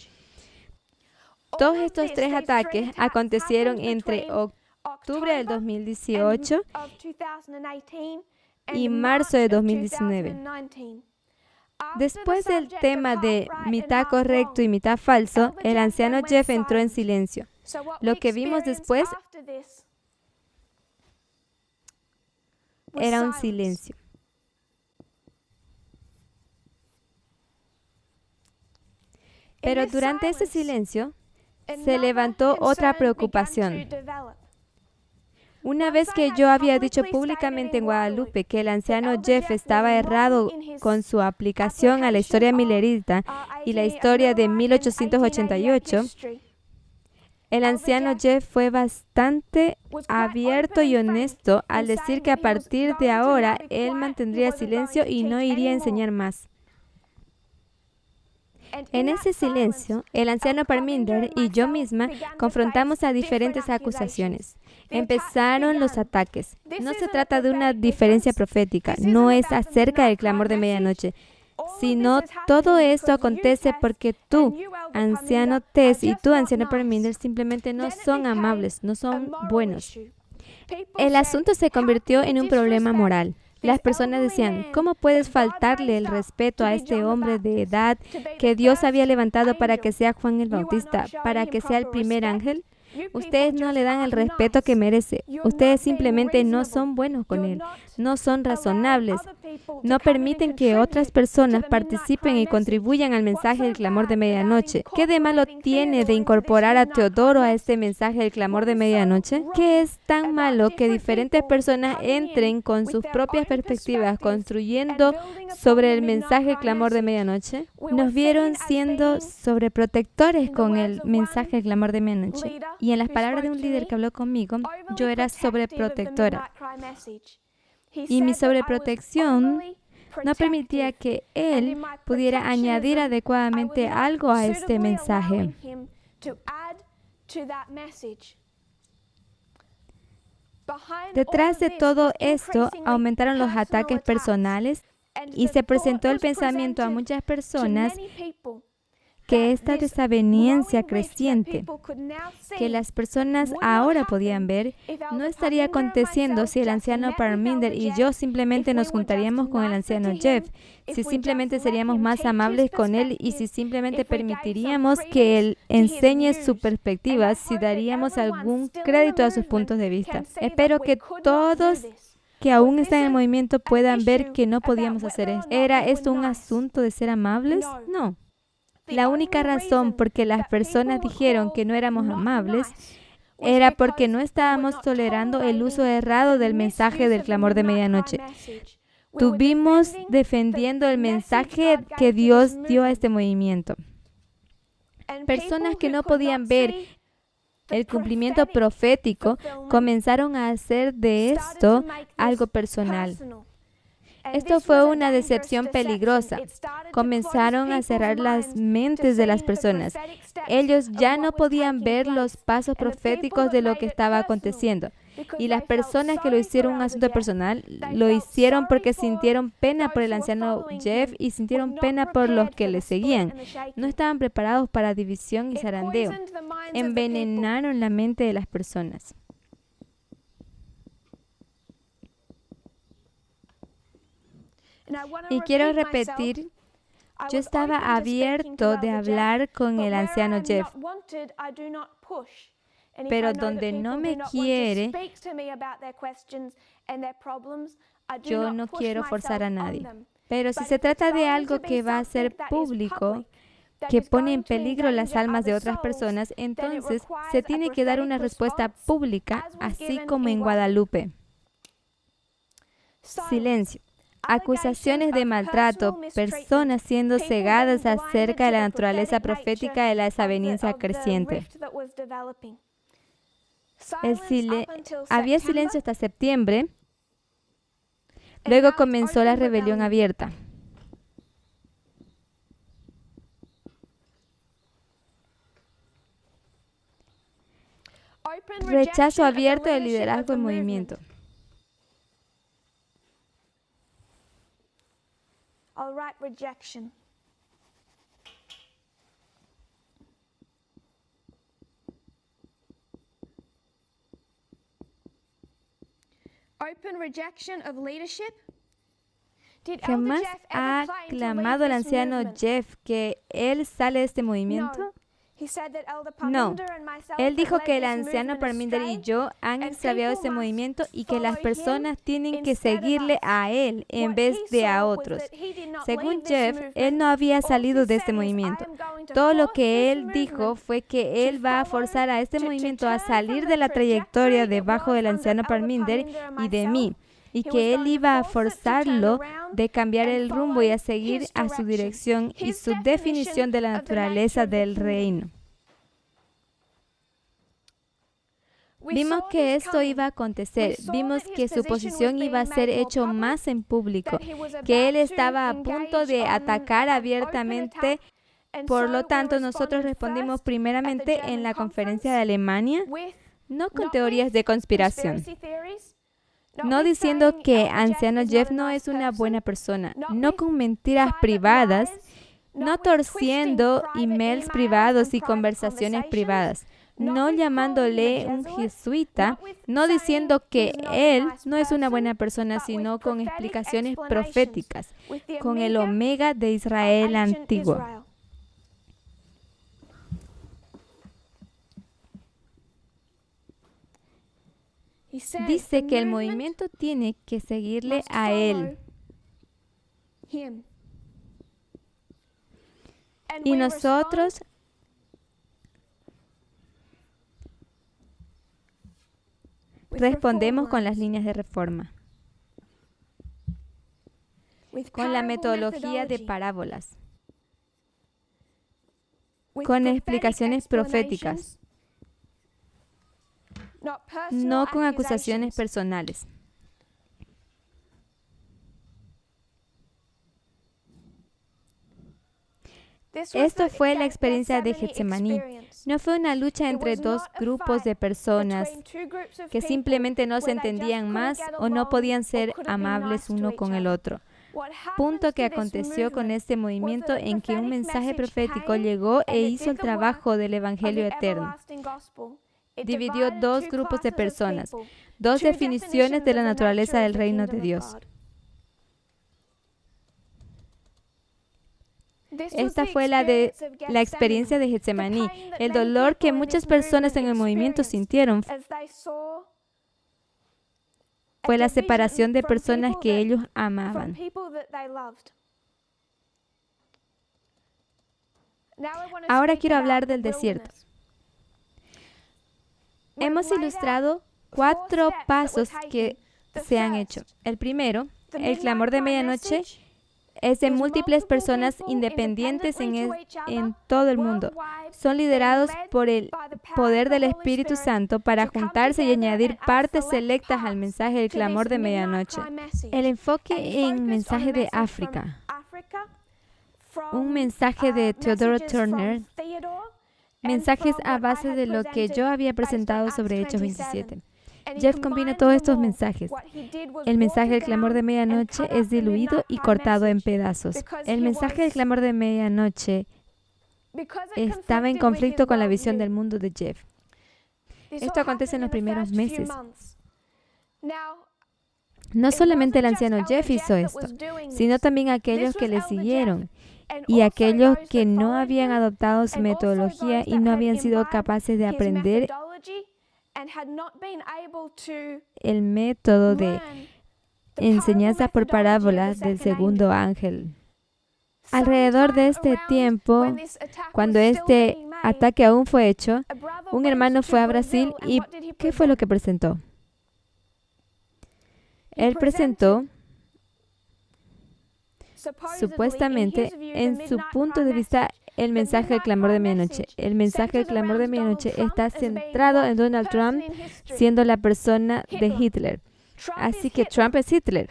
Todos estos 3 ataques acontecieron entre octubre del 2018 y marzo de 2019. Después del tema de mitad correcto y mitad falso, el anciano Jeff entró en silencio. Lo que vimos después era un silencio. Pero durante ese silencio se levantó otra preocupación. Una vez que yo había dicho públicamente en Guadalupe que el anciano Jeff estaba errado con su aplicación a la historia milerita y la historia de 1888, el anciano Jeff fue bastante abierto y honesto al decir que a partir de ahora él mantendría silencio y no iría a enseñar más. En ese silencio, el anciano Parminder y yo misma confrontamos a diferentes acusaciones. Empezaron los ataques. No se trata de una diferencia profética, no es acerca del clamor de medianoche, sino todo esto acontece porque tú, anciano Tess, y tú, anciano Parminder, simplemente no son amables, no son buenos. El asunto se convirtió en un problema moral. Las personas decían, ¿cómo puedes faltarle el respeto a este hombre de edad que Dios había levantado para que sea Juan el Bautista, para que sea el primer ángel? Ustedes no le dan el respeto que merece. Ustedes simplemente no son buenos con él. No son razonables. No permiten que otras personas participen y contribuyan al mensaje del clamor de medianoche. ¿Qué de malo tiene de incorporar a Teodoro a este mensaje del clamor de medianoche? ¿Qué es tan malo que diferentes personas entren con sus propias perspectivas construyendo sobre el mensaje del clamor de medianoche? Nos vieron siendo sobreprotectores con el mensaje del clamor de medianoche. Y en las palabras de un líder que habló conmigo, yo era sobreprotectora. Y mi sobreprotección no permitía que él pudiera añadir adecuadamente algo a este mensaje. Detrás de todo esto, aumentaron los ataques personales y se presentó el pensamiento a muchas personas que esta desaveniencia creciente que las personas ahora podían ver no estaría aconteciendo si el anciano Parminder y yo simplemente nos juntaríamos con el anciano Jeff, si simplemente seríamos más amables con él y si simplemente permitiríamos que él enseñe su perspectiva, si daríamos algún crédito a sus puntos de vista. Espero que todos que aún están en el movimiento puedan ver que no podíamos hacer esto. ¿Era esto un asunto de ser amables? No. La única razón por que las personas dijeron que no éramos amables era porque no estábamos tolerando el uso errado del mensaje del clamor de medianoche. Estuvimos defendiendo el mensaje que Dios dio a este movimiento. Personas que no podían ver el cumplimiento profético comenzaron a hacer de esto algo personal. Esto fue una decepción peligrosa. Comenzaron a cerrar las mentes de las personas. Ellos ya no podían ver los pasos proféticos de lo que estaba aconteciendo. Y las personas que lo hicieron un asunto personal, lo hicieron porque sintieron pena por el anciano Jeff y sintieron pena por los que le seguían. No estaban preparados para división y zarandeo. Envenenaron la mente de las personas. Y quiero repetir, yo estaba abierto de hablar con el anciano Jeff, pero donde no me quiere, yo no quiero forzar a nadie. Pero si se trata de algo que va a ser público, que pone en peligro las almas de otras personas, entonces se tiene que dar una respuesta pública, así como en Guadalupe. Silencio. Acusaciones de maltrato, personas siendo cegadas acerca de la naturaleza profética de la desaveniencia creciente. Había silencio hasta septiembre, luego comenzó la rebelión abierta. Rechazo abierto del liderazgo del movimiento. Rejection. Open rejection of leadership. ¿Jamás ha clamado el anciano Jeff que él sale de este movimiento? No. Él dijo que el anciano Parminder y yo han extraviado ese movimiento y que las personas tienen que seguirle a él en vez de a otros. Según Jeff, él no había salido de este movimiento. Todo lo que él dijo fue que él va a forzar a este movimiento a salir de la trayectoria debajo del anciano Parminder y de mí, y que él iba a forzarlo de cambiar el rumbo y a seguir a su dirección y su definición de la naturaleza del reino. Vimos que esto iba a acontecer, vimos que su posición iba a ser hecho más en público, que él estaba a punto de atacar abiertamente. Por lo tanto, nosotros respondimos primeramente en la conferencia de Alemania, no con teorías de conspiración. No diciendo que anciano Jeff no es una buena persona, no con mentiras privadas, no torciendo emails privados y conversaciones privadas, no llamándole un jesuita, no diciendo que él no es una buena persona, sino con explicaciones proféticas, con el Omega de Israel antiguo. Dice que el movimiento tiene que seguirle a él. Y nosotros respondemos con las líneas de reforma, con la metodología de parábolas, con explicaciones proféticas, no con acusaciones personales. Esto fue la experiencia de Getsemaní. No fue una lucha entre dos grupos de personas que simplemente no se entendían más o no podían ser amables uno con el otro. Punto que aconteció con este movimiento en que un mensaje profético llegó e hizo el trabajo del Evangelio eterno. Dividió dos grupos de personas, dos definiciones de la naturaleza del reino de Dios. Esta fue la experiencia de Getsemaní, el dolor que muchas personas en el movimiento sintieron fue la separación de personas que ellos amaban. Ahora quiero hablar del desierto. Hemos ilustrado 4 pasos que se han hecho. El primero, el clamor de medianoche, es de múltiples personas independientes en todo el mundo. Son liderados por el poder del Espíritu Santo para juntarse y añadir partes selectas al mensaje del clamor de medianoche. El enfoque en mensaje de África. Un mensaje de Theodore Turner. Mensajes a base de lo que yo había presentado sobre Hechos 27. Jeff combina todos estos mensajes. El mensaje del clamor de medianoche es diluido y cortado en pedazos. El mensaje del clamor de medianoche estaba en conflicto con la visión del mundo de Jeff. Esto acontece en los primeros meses. No solamente el anciano Jeff hizo esto, sino también aquellos que le siguieron y aquellos que no habían adoptado su metodología y no habían sido capaces de aprender el método de enseñanza por parábolas del segundo ángel. Alrededor de este tiempo, cuando este ataque aún fue hecho, un hermano fue a Brasil y ¿qué fue lo que presentó? Él presentó, supuestamente, en su punto de vista, el mensaje del clamor de medianoche. El mensaje del clamor de medianoche está centrado en Donald Trump siendo la persona de Hitler. Así que Trump es Hitler.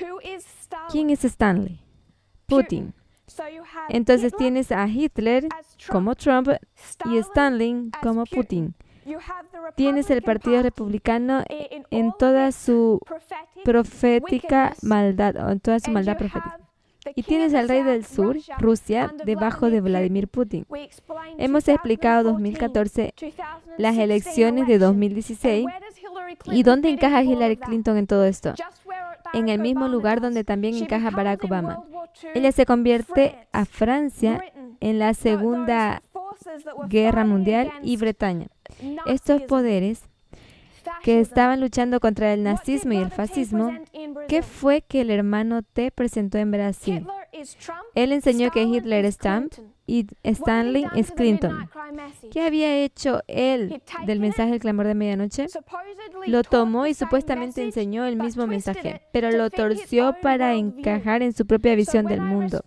¿Quién es Stanley? Putin. Entonces tienes a Hitler como Trump y Stanley como Putin. Tienes el Partido Republicano en toda su profética maldad, o en toda su maldad profética. Y tienes al rey del sur, Rusia, debajo de Vladimir Putin. Hemos explicado 2014, las elecciones de 2016, ¿y dónde encaja Hillary Clinton en todo esto? En el mismo lugar donde también encaja Barack Obama. Ella se convierte a Francia en la Segunda Guerra Mundial y Bretaña. Estos poderes que estaban luchando contra el nazismo y el fascismo, ¿qué fue que el hermano T presentó en Brasil? Él enseñó que Hitler es Trump y Stanley es Clinton. ¿Qué había hecho él del mensaje del clamor de medianoche? Lo tomó y supuestamente enseñó el mismo mensaje, pero lo torció para encajar en su propia visión del mundo.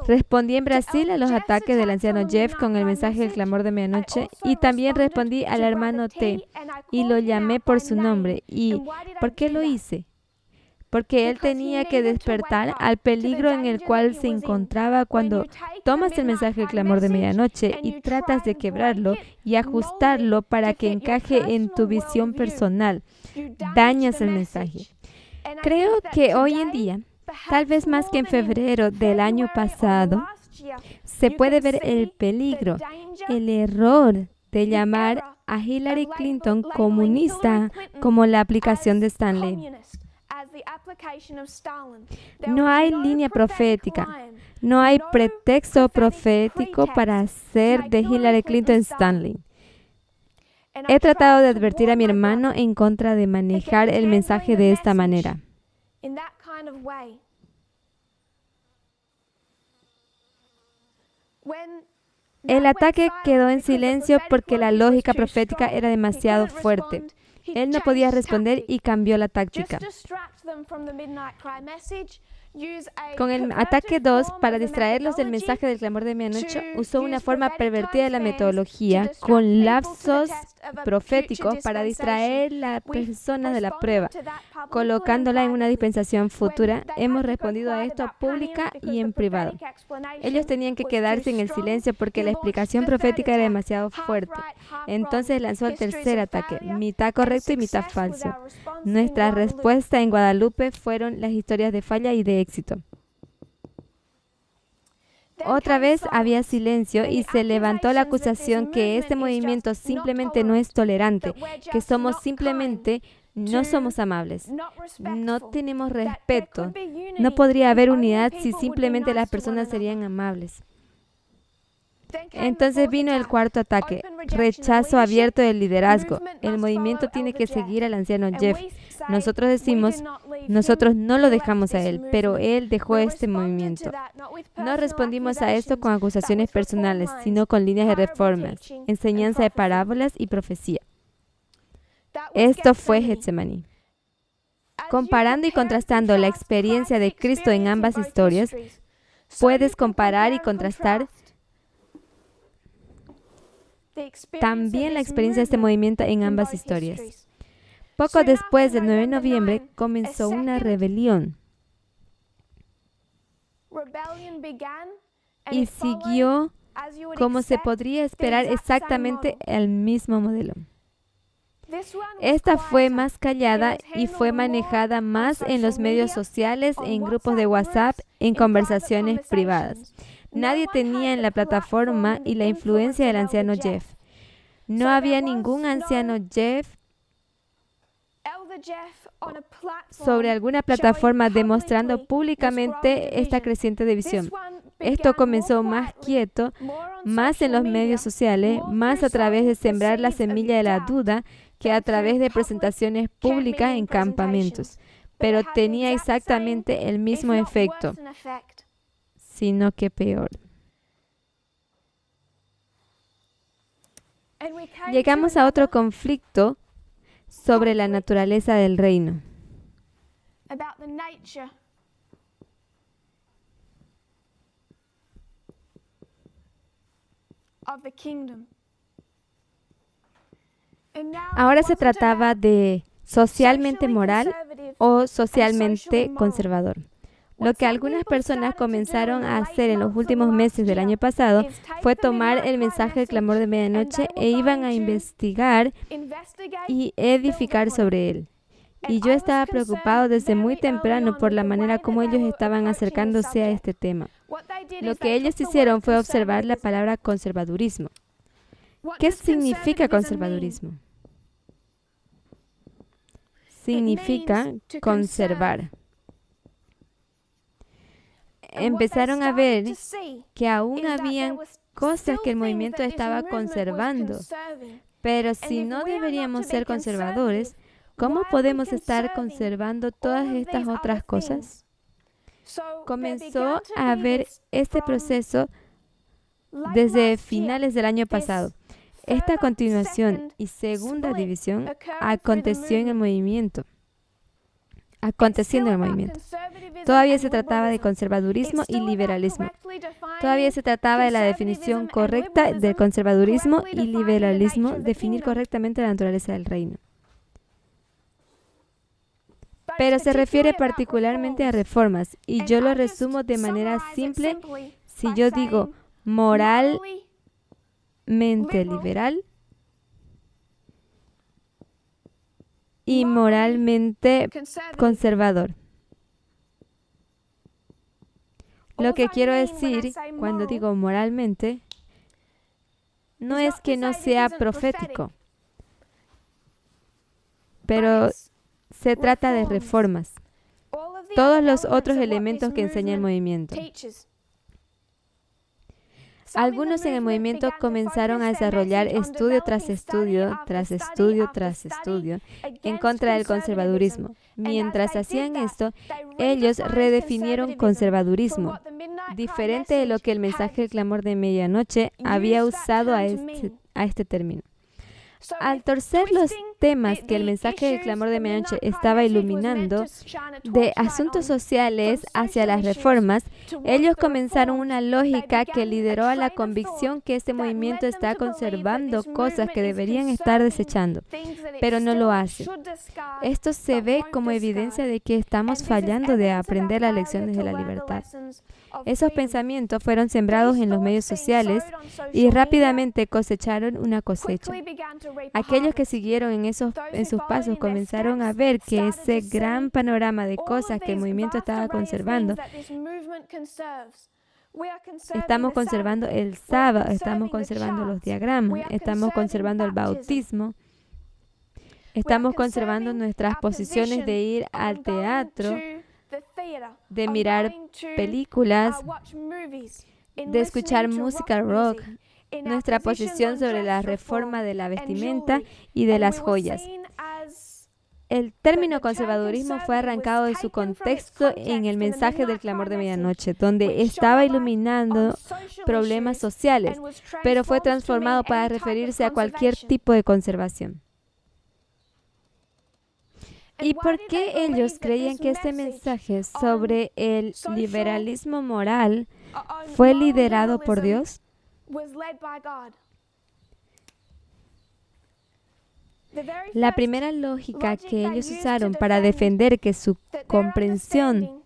Respondí en Brasil a los ataques del anciano Jeff con el mensaje del clamor de medianoche y también respondí al hermano T y lo llamé por su nombre. ¿Y por qué lo hice? Porque él tenía que despertar al peligro en el cual se encontraba cuando tomas el mensaje del clamor de medianoche y tratas de quebrarlo y ajustarlo para que encaje en tu visión personal. Dañas el mensaje. Creo que hoy en día, tal vez más que en febrero del año pasado, se puede ver el peligro, el error de llamar a Hillary Clinton comunista como la aplicación de Stanley. No hay línea profética, no hay pretexto profético para hacer de Hillary Clinton Stanley. He tratado de advertir a mi hermano en contra de manejar el mensaje de esta manera. El ataque quedó en silencio porque la lógica profética era demasiado fuerte. Él no podía responder y cambió la táctica. Con el ataque 2, para distraerlos del mensaje del clamor de medianoche, usó una forma pervertida de la metodología con lapsos proféticos para distraer a la persona de la prueba, colocándola en una dispensación futura. Hemos respondido a esto pública y en privado. Ellos tenían que quedarse en el silencio porque la explicación profética era demasiado fuerte. Entonces lanzó el tercer ataque, mitad correcto y mitad falso. Nuestra respuesta en Guadalupe fueron las historias de falla y de éxito. Otra vez había silencio y se levantó la acusación que este movimiento simplemente no es tolerante, que no somos amables, no tenemos respeto, no podría haber unidad si simplemente las personas serían amables. Entonces vino el cuarto ataque, rechazo abierto del liderazgo. El movimiento tiene que seguir al anciano Jeff. Nosotros decimos, nosotros no lo dejamos a él, pero él dejó este movimiento. No respondimos a esto con acusaciones personales, sino con líneas de reformas, enseñanza de parábolas y profecía. Esto fue Getsemaní. Comparando y contrastando la experiencia de Cristo en ambas historias, puedes comparar y contrastar también la experiencia de este movimiento en ambas historias. Poco después del 9 de noviembre comenzó una rebelión y siguió, como se podría esperar, exactamente el mismo modelo. Esta fue más callada y fue manejada más en los medios sociales, en grupos de WhatsApp, en conversaciones privadas. Nadie tenía en la plataforma y la influencia del anciano Jeff. No había ningún anciano Jeff sobre alguna plataforma demostrando públicamente esta creciente división. Esto comenzó más quieto, más en los medios sociales, más a través de sembrar la semilla de la duda que a través de presentaciones públicas en campamentos. Pero tenía exactamente el mismo efecto, sino que peor. Llegamos a otro conflicto sobre la naturaleza del reino. Ahora se trataba de socialmente moral o socialmente conservador. Lo que algunas personas comenzaron a hacer en los últimos meses del año pasado fue tomar el mensaje del clamor de medianoche e iban a investigar y edificar sobre él. Y yo estaba preocupado desde muy temprano por la manera como ellos estaban acercándose a este tema. Lo que ellos hicieron fue observar la palabra conservadurismo. ¿Qué significa conservadurismo? Significa conservar. Empezaron a ver que aún habían cosas que el movimiento estaba conservando. Pero si no deberíamos ser conservadores, ¿cómo podemos estar conservando todas estas otras cosas? Comenzó a ver este proceso desde finales del año pasado. Esta continuación y segunda división aconteció en el movimiento. Aconteciendo en el movimiento. Todavía se trataba de conservadurismo y liberalismo. Todavía se trataba de la definición correcta del conservadurismo y liberalismo, definir correctamente la naturaleza del reino. Pero se refiere particularmente a reformas, y yo lo resumo de manera simple si yo digo moralmente liberal y moralmente conservador. Lo que quiero decir cuando digo moralmente no es que no sea profético, pero se trata de reformas. Todos los otros elementos que enseña el movimiento. Algunos en el movimiento comenzaron a desarrollar estudio tras estudio, tras estudio, tras estudio, en contra del conservadurismo. Mientras hacían esto, ellos redefinieron conservadurismo, diferente de lo que el mensaje del clamor de medianoche había usado a este término. Al torcer los temas que el mensaje del clamor de medianoche estaba iluminando, de asuntos sociales hacia las reformas, ellos comenzaron una lógica que lideró a la convicción que este movimiento está conservando cosas que deberían estar desechando, pero no lo hace. Esto se ve como evidencia de que estamos fallando de aprender las lecciones de la libertad. Esos pensamientos fueron sembrados en los medios sociales y rápidamente cosecharon una cosecha. Aquellos que siguieron en sus pasos comenzaron a ver que ese gran panorama de cosas que el movimiento estaba conservando, estamos conservando el sábado, estamos conservando los diagramas, estamos conservando el bautismo, estamos conservando nuestras posiciones de ir al teatro, de mirar películas, de escuchar música rock, nuestra posición sobre la reforma de la vestimenta y de las joyas. El término conservadurismo fue arrancado de su contexto en el mensaje del clamor de medianoche, donde estaba iluminando problemas sociales, pero fue transformado para referirse a cualquier tipo de conservación. ¿Y por qué ellos creían que este mensaje sobre el liberalismo moral fue liderado por Dios? La primera lógica que ellos usaron para defender que su comprensión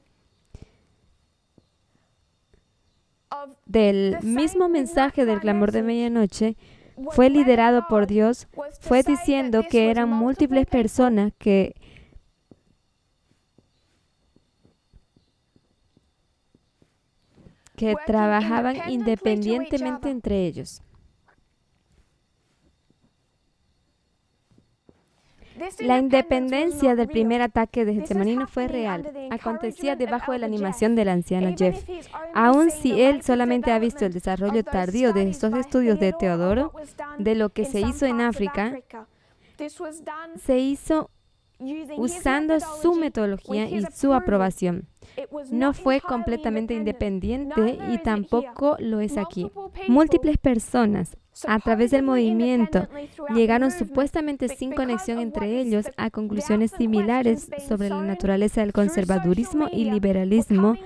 del mismo mensaje del clamor de medianoche fue liderado por Dios, fue diciendo que eran múltiples personas que trabajaban independientemente entre ellos. La independencia del primer ataque de Getsemaní no fue real. Acontecía debajo de la animación del anciano Jeff. Aun si él solamente ha visto el desarrollo tardío de estos estudios de Teodoro, de lo que se hizo en África, se hizo usando su metodología y su aprobación. No fue completamente independiente y tampoco lo es aquí. Múltiples personas, a través del movimiento, llegaron supuestamente sin conexión entre ellos a conclusiones similares sobre la naturaleza del conservadurismo y liberalismo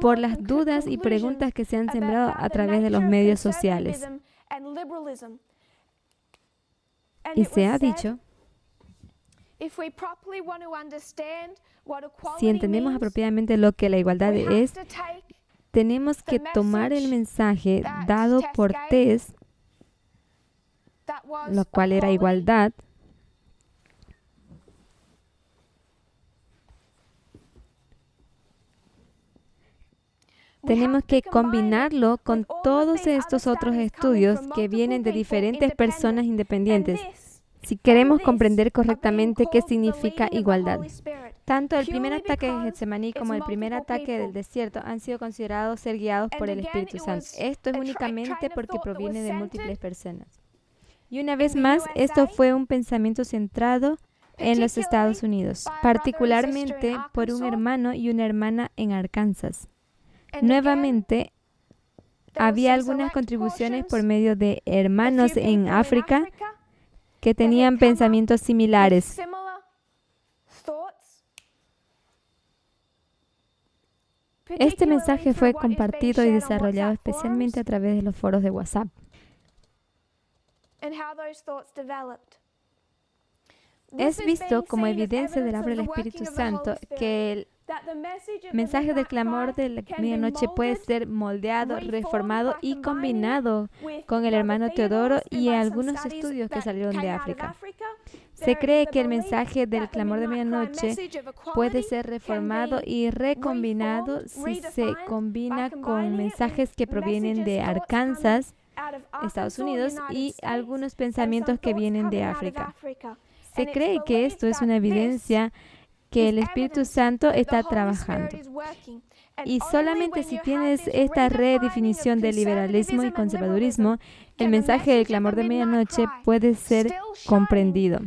por las dudas y preguntas que se han sembrado a través de los medios sociales. Y se ha dicho, si entendemos apropiadamente lo que la igualdad es, tenemos que tomar el mensaje dado por Tess, lo cual era igualdad, tenemos que combinarlo con todos estos otros estudios que vienen de diferentes personas independientes, si queremos comprender correctamente qué significa igualdad. Tanto el primer ataque de Getsemaní como el primer ataque del desierto han sido considerados ser guiados por el Espíritu Santo. Esto es únicamente porque proviene de múltiples personas. Y una vez más, esto fue un pensamiento centrado en los Estados Unidos, particularmente por un hermano y una hermana en Arkansas. Nuevamente, había algunas contribuciones por medio de hermanos en África que tenían pensamientos similares. Este mensaje fue compartido y desarrollado especialmente a través de los foros de WhatsApp. Es visto como evidencia de la obra del Espíritu Santo que el mensaje del clamor de la medianoche puede ser moldeado, reformado y combinado con el hermano Teodoro y algunos estudios que salieron de África. Se cree que el mensaje del clamor de medianoche puede ser reformado y recombinado si se combina con mensajes que provienen de Arkansas, Estados Unidos, y algunos pensamientos que vienen de África. Se cree que esto es una evidencia que el Espíritu Santo está trabajando. Y solamente si tienes esta redefinición de liberalismo y conservadurismo, el mensaje del clamor de medianoche puede ser comprendido.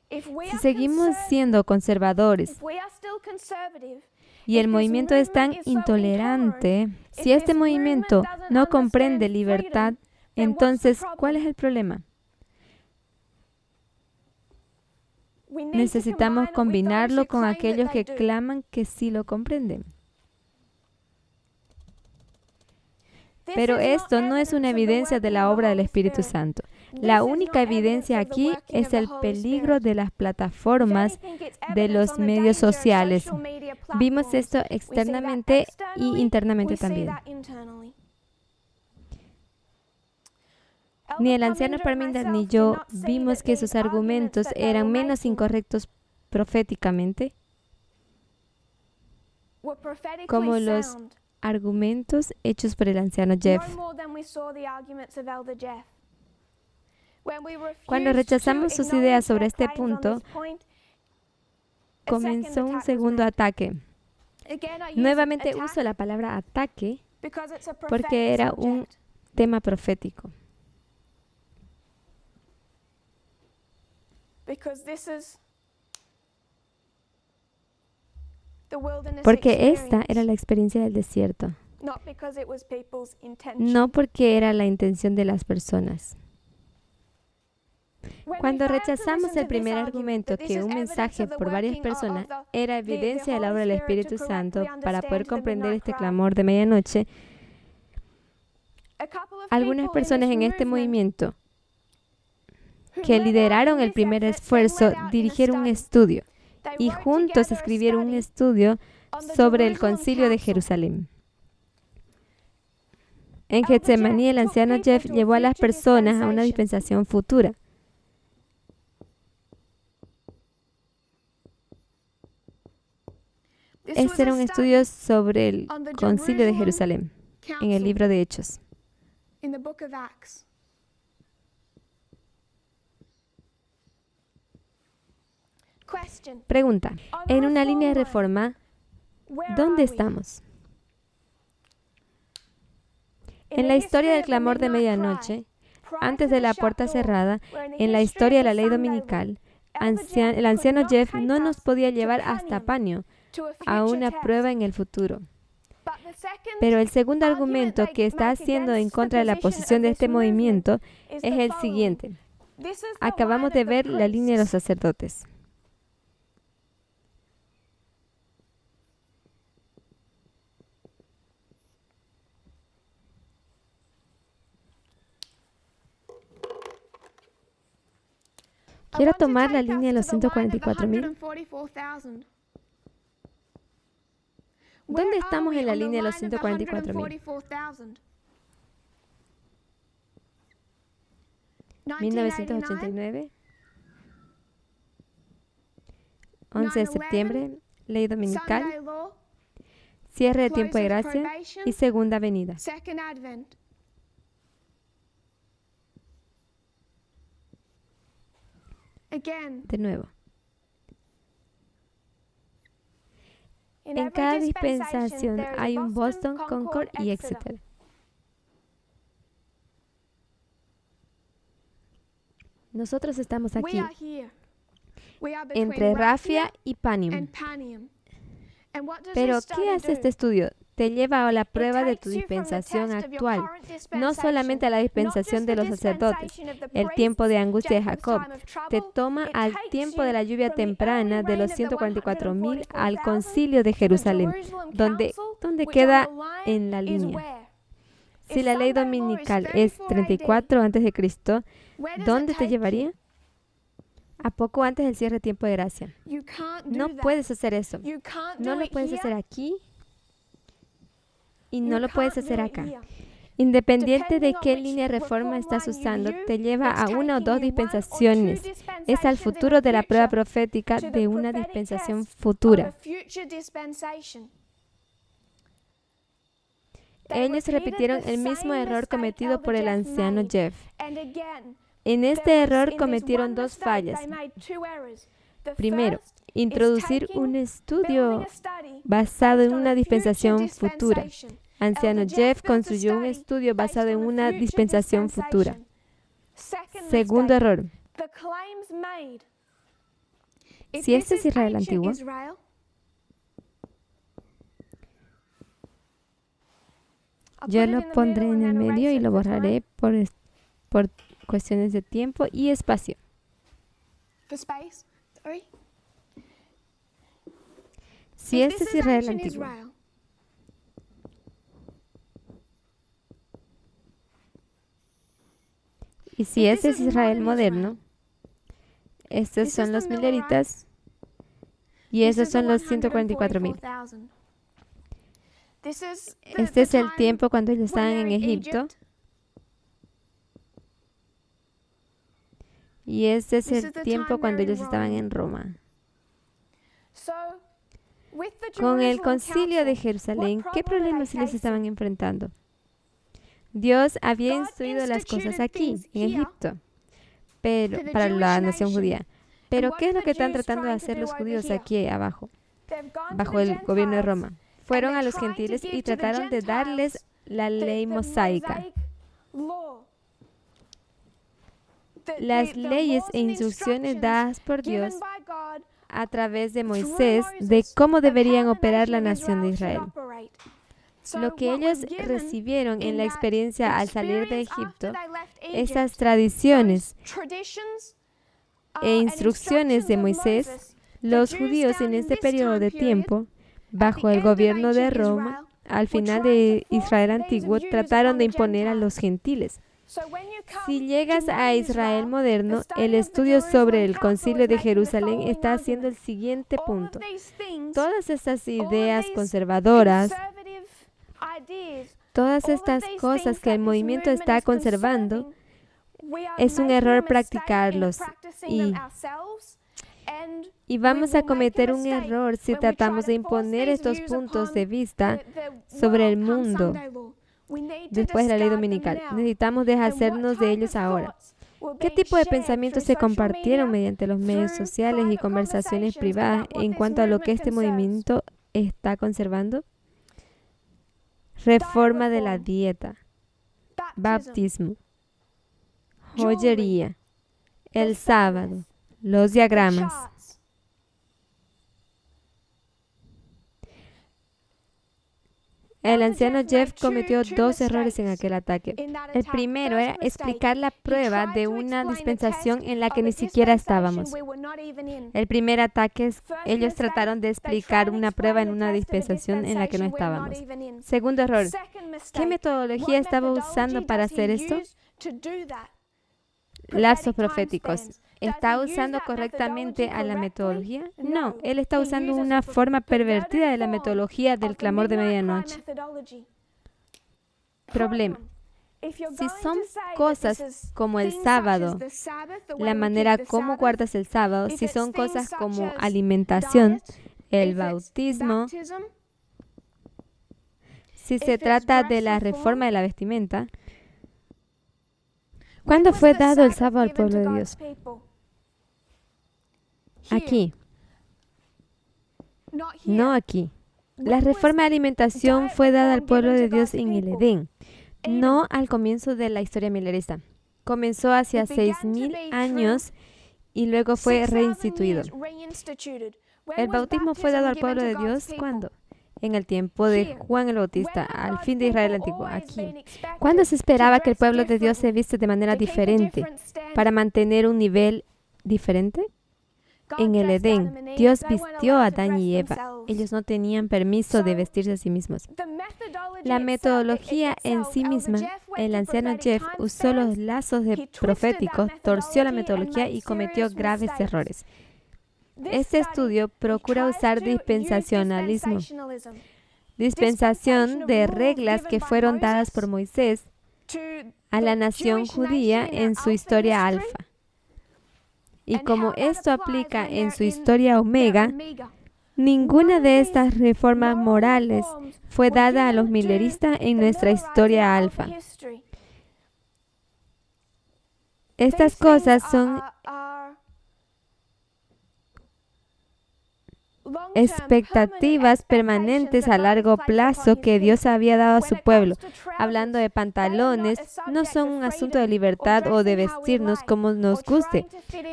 Si seguimos siendo conservadores y el movimiento es tan intolerante, si este movimiento no comprende libertad, entonces, ¿cuál es el problema? Necesitamos combinarlo con aquellos que claman que sí lo comprenden. Pero esto no es una evidencia de la obra del Espíritu Santo. La única evidencia aquí es el peligro de las plataformas de los medios sociales. Vimos esto externamente y internamente también. Ni el anciano Parminder ni yo vimos que sus argumentos eran menos incorrectos proféticamente como los argumentos hechos por el anciano Jeff. Cuando rechazamos sus ideas sobre este punto, comenzó un segundo ataque. Nuevamente uso la palabra ataque porque era un tema profético. Porque esta era la experiencia del desierto, no porque era la intención de las personas. Cuando rechazamos el primer argumento, que un mensaje por varias personas era evidencia de la obra del Espíritu Santo para poder comprender este clamor de medianoche, algunas personas en este movimiento que lideraron el primer esfuerzo dirigieron un estudio y juntos escribieron un estudio sobre el Concilio de Jerusalén. En Getsemaní, el anciano Jeff llevó a las personas a una dispensación futura. Este era un estudio sobre el Concilio de Jerusalén en el libro de Hechos. Pregunta. En una línea de reforma, ¿dónde estamos? En la historia del clamor de medianoche, antes de la puerta cerrada, en la historia de la ley dominical, el anciano Jeff no nos podía llevar hasta Panio, a una prueba en el futuro. Pero el segundo argumento que está haciendo en contra de la posición de este movimiento es el siguiente. Acabamos de ver la línea de los sacerdotes. Quiero tomar la línea de los 144,000. ¿Dónde estamos en la línea de los 144,000? 1989, 11 de septiembre, ley dominical, cierre de tiempo de gracia y segunda venida. De nuevo. En cada dispensación hay un Boston, Concord y Exeter. Nosotros estamos aquí, entre Raphia y Panium. Pero, ¿qué hace este estudio? Te lleva a la prueba de tu dispensación actual, no solamente a la dispensación de los sacerdotes, el tiempo de angustia de Jacob. Te toma al tiempo de la lluvia temprana de los 144,000 al concilio de Jerusalén, donde queda en la línea. Si la ley dominical es 34 a.C., ¿dónde te llevaría? A poco antes del cierre de tiempo de gracia. No puedes hacer eso. No lo puedes hacer aquí y no lo puedes hacer acá. Independiente de qué línea de reforma estás usando, te lleva a una o dos dispensaciones. Es al futuro de la prueba profética de una dispensación futura. Ellos repitieron el mismo error cometido por el anciano Jeff. En este error cometieron dos fallas. Primero, introducir un estudio basado en una dispensación futura. Anciano Jeff construyó un estudio basado en una dispensación futura. Segundo error. Si este es Israel antiguo, yo lo pondré en el medio y lo borraré por cuestiones de tiempo y espacio. Si este es Israel antiguo, y si este es Israel moderno, estos son los mileritas y estos son los 144,000. Este es el tiempo cuando ellos estaban en Egipto. Y este es el tiempo cuando ellos estaban en Roma. Con el concilio de Jerusalén, ¿qué problemas les estaban enfrentando? Dios había instruido las cosas aquí, en Egipto, pero para la nación judía. Pero ¿qué es lo que están tratando de hacer los judíos aquí abajo, bajo el gobierno de Roma? Fueron a los gentiles y trataron de darles la ley mosaica. Las leyes e instrucciones dadas por Dios a través de Moisés de cómo deberían operar la nación de Israel. Lo que ellos recibieron en la experiencia al salir de Egipto, esas tradiciones e instrucciones de Moisés, los judíos en este periodo de tiempo, bajo el gobierno de Roma, al final de Israel antiguo, trataron de imponer a los gentiles. Si llegas a Israel moderno, el estudio sobre el Concilio de Jerusalén está haciendo el siguiente punto. Todas estas ideas conservadoras, todas estas cosas que el movimiento está conservando, es un error practicarlos y vamos a cometer un error si tratamos de imponer estos puntos de vista sobre el mundo. Después de la ley dominical, necesitamos deshacernos de ellos ahora. ¿Qué tipo de pensamientos se compartieron mediante los medios sociales y conversaciones privadas en cuanto a lo que este movimiento está conservando? Reforma de la dieta, bautismo, joyería, el sábado, los diagramas. El anciano Jeff cometió 2 errores en aquel ataque. El primero era explicar la prueba de una dispensación en la que ni siquiera estábamos. El primer ataque es, ellos trataron de explicar una prueba en una dispensación en la que no estábamos. Segundo error, ¿qué metodología estaba usando para hacer esto? Lapsos proféticos. ¿Está usando correctamente a la metodología? No, él está usando una forma pervertida de la metodología del clamor de medianoche. Problema. Si son cosas como el sábado, la manera como guardas el sábado, si son cosas como alimentación, el bautismo, si se trata de la reforma de la vestimenta, ¿cuándo fue dado el sábado al pueblo de Dios? Aquí. No aquí. La reforma de alimentación fue dada al pueblo de Dios en el Edén, no al comienzo de la historia milenista. Comenzó hacia 6,000 años y luego fue reinstituido. El bautismo fue dado al pueblo de Dios, ¿cuándo? En el tiempo de Juan el Bautista, al fin de Israel antiguo, aquí. ¿Cuándo se esperaba que el pueblo de Dios se viste de manera diferente para mantener un nivel diferente? En el Edén, Dios vistió a Adán y Eva. Ellos no tenían permiso de vestirse a sí mismos. La metodología en sí misma, el anciano Jeff usó los lazos proféticos, torció la metodología y cometió graves errores. Este estudio procura usar dispensacionalismo, dispensación de reglas que fueron dadas por Moisés a la nación judía en su historia alfa. Y como esto aplica en su historia omega, ninguna de estas reformas morales fue dada a los milenistas en nuestra historia alfa. Estas cosas son expectativas permanentes a largo plazo que Dios había dado a su pueblo. Hablando de pantalones, no son un asunto de libertad o de vestirnos como nos guste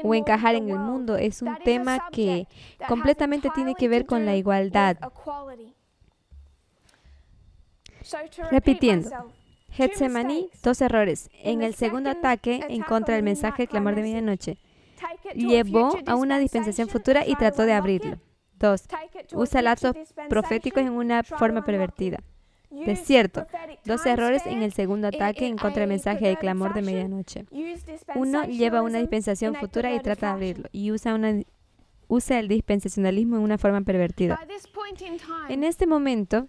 o encajar en el mundo. Es un tema que completamente tiene que ver con la igualdad. Repitiendo, Getsemaní, 2 errores. En el segundo ataque en contra del mensaje del clamor de medianoche, llevó a una dispensación futura y trató de abrirlo. 2. Usa lazos proféticos en una forma pervertida. Desierto. 2 errores en el segundo ataque en contra del mensaje del clamor de medianoche. 1. Lleva a una dispensación futura y trata de abrirlo. Y usa el dispensacionalismo en una forma pervertida. En este momento,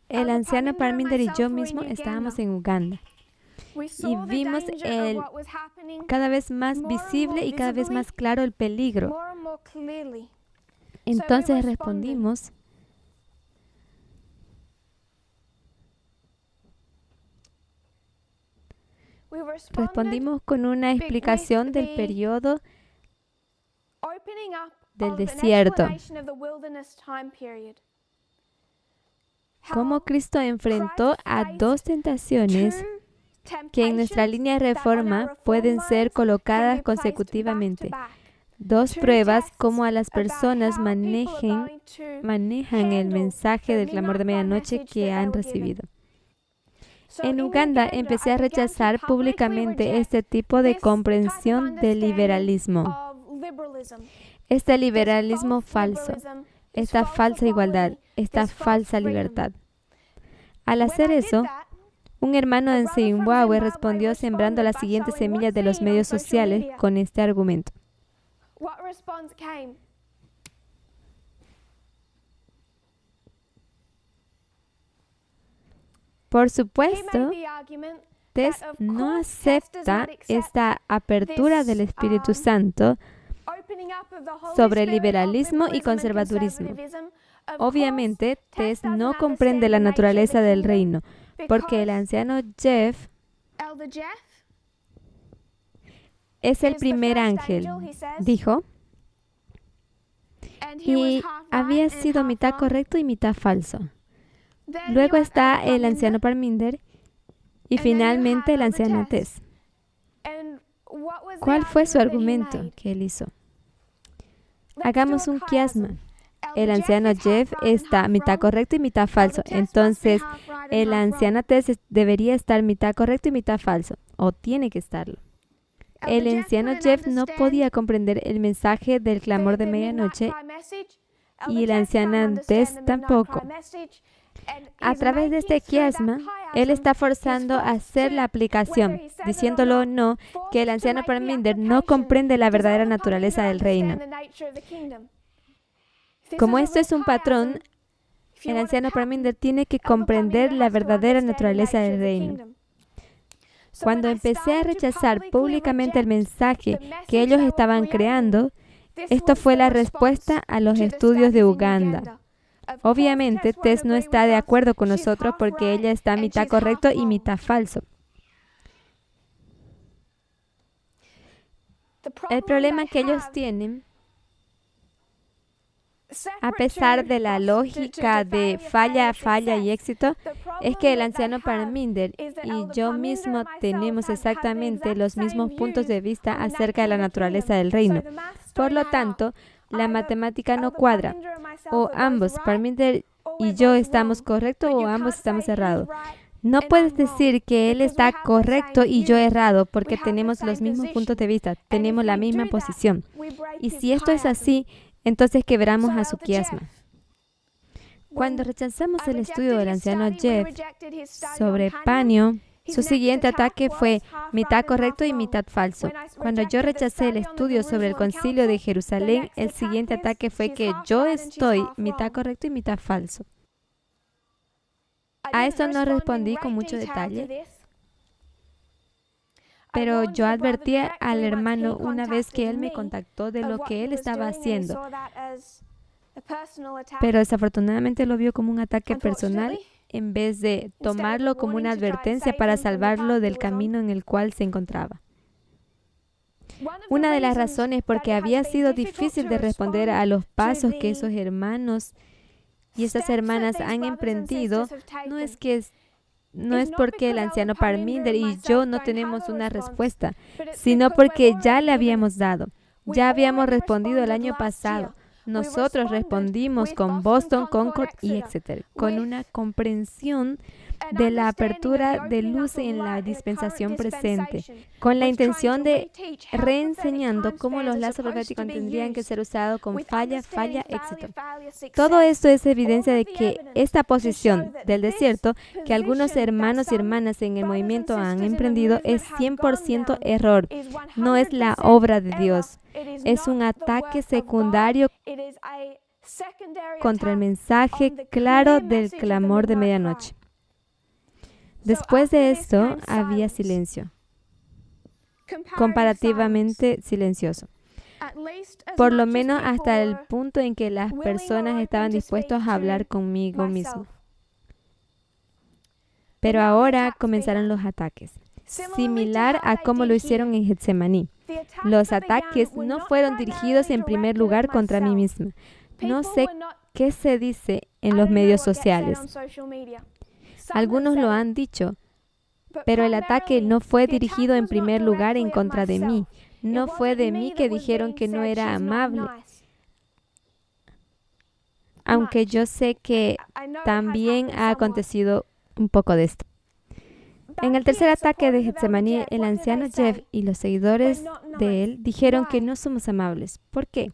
el anciano Parminder y yo mismo estábamos en Uganda. Y vimos cada vez más visible y cada vez más claro el peligro. Entonces respondimos con una explicación del periodo del desierto. Cómo Cristo enfrentó a 2 tentaciones que en nuestra línea de reforma pueden ser colocadas consecutivamente. 2 pruebas cómo a las personas manejan el mensaje del clamor de medianoche que han recibido. En Uganda empecé a rechazar públicamente este tipo de comprensión del liberalismo. Este liberalismo falso, esta falsa igualdad, esta falsa libertad. Al hacer eso, un hermano en Zimbabue respondió sembrando las siguientes semillas de los medios sociales con este argumento. Por supuesto, Tess no acepta esta apertura del Espíritu Santo sobre liberalismo y conservadurismo. Obviamente, Tess no comprende la naturaleza del reino, porque el anciano Jeff Elder Jeff es el primer ángel, dijo, y había sido mitad correcto y mitad falso. Luego está el anciano Parminder y finalmente la anciana Tess. ¿Cuál fue su argumento que él hizo? Hagamos un quiasma. El anciano Jeff está mitad correcto y mitad falso. Entonces, el anciano Tess debería estar mitad correcto y mitad falso. O tiene que estarlo. El anciano Jeff no podía comprender el mensaje del clamor de medianoche y la anciana Tess tampoco. A través de este quiasma, él está forzando a hacer la aplicación, diciéndolo no, que el anciano Parminder no comprende la verdadera naturaleza del reino. Como esto es un patrón, el anciano Parminder tiene que comprender la verdadera naturaleza del reino. Cuando empecé a rechazar públicamente el mensaje que ellos estaban creando, esto fue la respuesta a los estudios de Uganda. Obviamente, Tess no está de acuerdo con nosotros porque ella está mitad correcto y mitad falso. El problema que ellos tienen, a pesar de la lógica de falla, falla y éxito, es que el anciano Parminder y yo mismo tenemos exactamente los mismos puntos de vista acerca de la naturaleza del reino. Por lo tanto, la matemática no cuadra. O ambos, Parminder y yo, estamos correctos o ambos estamos errados. No puedes decir que él está correcto y yo errado porque tenemos los mismos puntos de vista, tenemos la misma posición. Y si esto es así, entonces quebramos a su quiasma. Cuando rechazamos el estudio del anciano Jeff sobre Panio, su siguiente ataque fue mitad correcto y mitad falso. Cuando yo rechacé el estudio sobre el concilio de Jerusalén, el siguiente ataque fue que yo estoy mitad correcto y mitad falso. A esto no respondí con mucho detalle, pero yo advertí al hermano una vez que él me contactó de lo que él estaba haciendo, pero desafortunadamente lo vio como un ataque personal en vez de tomarlo como una advertencia para salvarlo del camino en el cual se encontraba. Una de las razones por que había sido difícil de responder a los pasos que esos hermanos y esas hermanas han emprendido no es porque el anciano Parminder y yo no tenemos una respuesta, sino porque ya le habíamos dado. Ya habíamos respondido el año pasado. Nosotros respondimos con Boston, Concord y Exeter, con una comprensión de la apertura de luz en la dispensación presente, con la intención de reenseñando cómo los lazos proféticos tendrían que ser usados con falla, falla, éxito. Todo esto es evidencia de que esta posición del desierto que algunos hermanos y hermanas en el movimiento han emprendido es 100% error, no es la obra de Dios. Es un ataque secundario contra el mensaje claro del clamor de medianoche. Después de esto, había silencio, comparativamente silencioso, por lo menos hasta el punto en que las personas estaban dispuestas a hablar conmigo mismo. Pero ahora comenzaron los ataques, similar a como lo hicieron en Getsemaní. Los ataques no fueron dirigidos en primer lugar contra mí misma. No sé qué se dice en los medios sociales. Algunos lo han dicho, pero el ataque no fue dirigido en primer lugar en contra de mí. No fue de mí que dijeron que no era amable. Aunque yo sé que también ha acontecido un poco de esto. En el tercer ataque de Getsemaní, el anciano Jeff y los seguidores de él dijeron que no somos amables. ¿Por qué?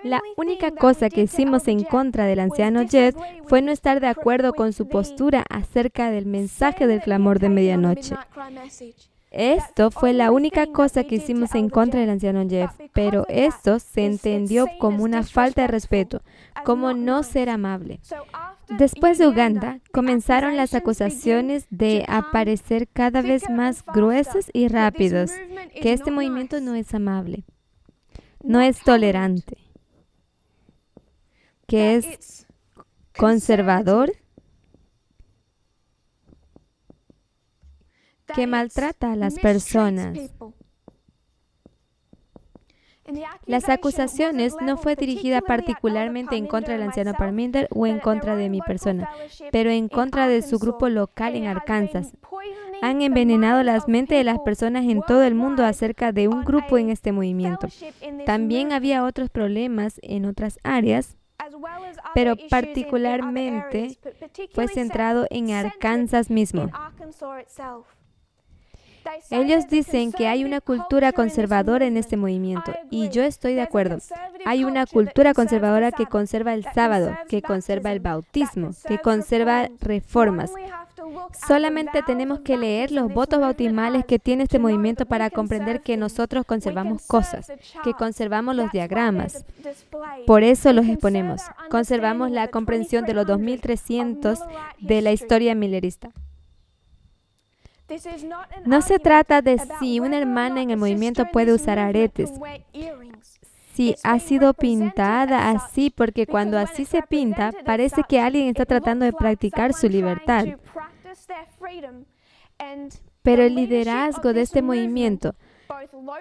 La única cosa que hicimos en contra del anciano Jeff fue no estar de acuerdo con su postura acerca del mensaje del clamor de medianoche. Esto fue la única cosa que hicimos en contra del anciano Jeff, pero esto se entendió como una falta de respeto, como no ser amable. Después de Uganda, comenzaron las acusaciones de aparecer cada vez más gruesas y rápidos, que este movimiento no es amable, no es tolerante, que es conservador que maltrata a las personas. Las acusaciones no fue dirigida particularmente en contra del anciano Parminder o en contra de mi persona, pero en contra de su grupo local en Arkansas. Han envenenado las mentes de las personas en todo el mundo acerca de un grupo en este movimiento. También había otros problemas en otras áreas, pero particularmente fue centrado en Arkansas mismo. Ellos dicen que hay una cultura conservadora en este movimiento, y yo estoy de acuerdo. Hay una cultura conservadora que conserva el sábado, que conserva el bautismo, que conserva reformas. Solamente tenemos que leer los votos bautismales que tiene este movimiento para comprender que nosotros conservamos cosas, que conservamos los diagramas. Por eso los exponemos. Conservamos la comprensión de los 2300 de la historia millerista. No se trata de si una hermana en el movimiento puede usar aretes, si ha sido pintada así, porque cuando así se pinta, parece que alguien está tratando de practicar su libertad. Pero el liderazgo de este movimiento,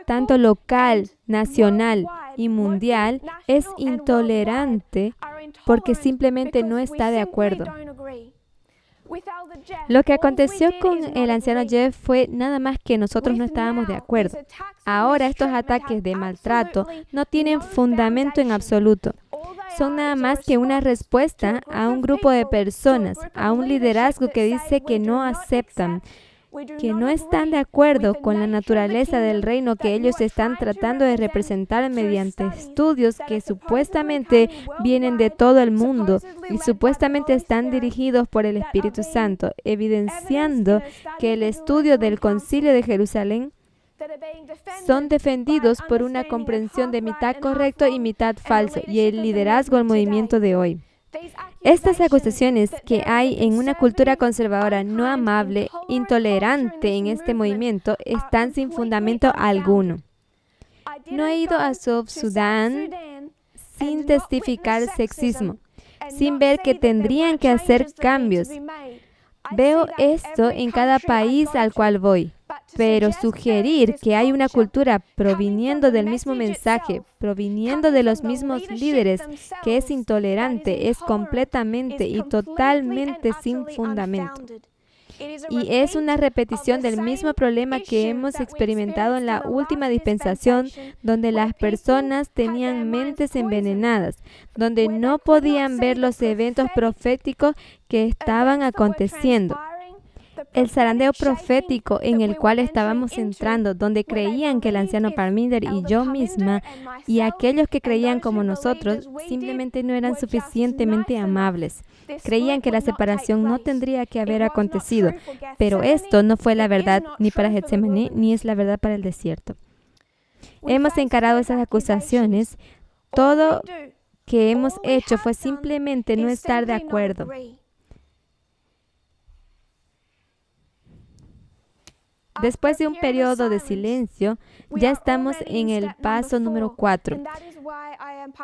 tanto local, nacional y mundial, es intolerante porque simplemente no está de acuerdo. Lo que aconteció con el anciano Jeff fue nada más que nosotros no estábamos de acuerdo. Ahora estos ataques de maltrato no tienen fundamento en absoluto. Son nada más que una respuesta a un grupo de personas, a un liderazgo que dice que no aceptan, que no están de acuerdo con la naturaleza del reino que ellos están tratando de representar mediante estudios que supuestamente vienen de todo el mundo y supuestamente están dirigidos por el Espíritu Santo, evidenciando que el estudio del Concilio de Jerusalén son defendidos por una comprensión de mitad correcto y mitad falso y el liderazgo del movimiento de hoy. Estas acusaciones que hay en una cultura conservadora no amable, intolerante en este movimiento, están sin fundamento alguno. No he ido a South Sudán sin testificar sexismo, sin ver que tendrían que hacer cambios. Veo esto en cada país al cual voy. Pero sugerir que hay una cultura proviniendo del mismo mensaje, proviniendo de los mismos líderes, que es intolerante, es completamente y totalmente sin fundamento. Y es una repetición del mismo problema que hemos experimentado en la última dispensación, donde las personas tenían mentes envenenadas, donde no podían ver los eventos proféticos que estaban aconteciendo. El zarandeo profético en el cual estábamos entrando, donde creían que el anciano Parminder y yo misma y aquellos que creían como nosotros simplemente no eran suficientemente amables. Creían que la separación no tendría que haber acontecido, pero esto no fue la verdad ni para Getsemaní ni es la verdad para el desierto. Hemos encarado esas acusaciones. Todo que hemos hecho fue simplemente no estar de acuerdo. Después de un periodo de silencio, ya estamos en el paso número 4.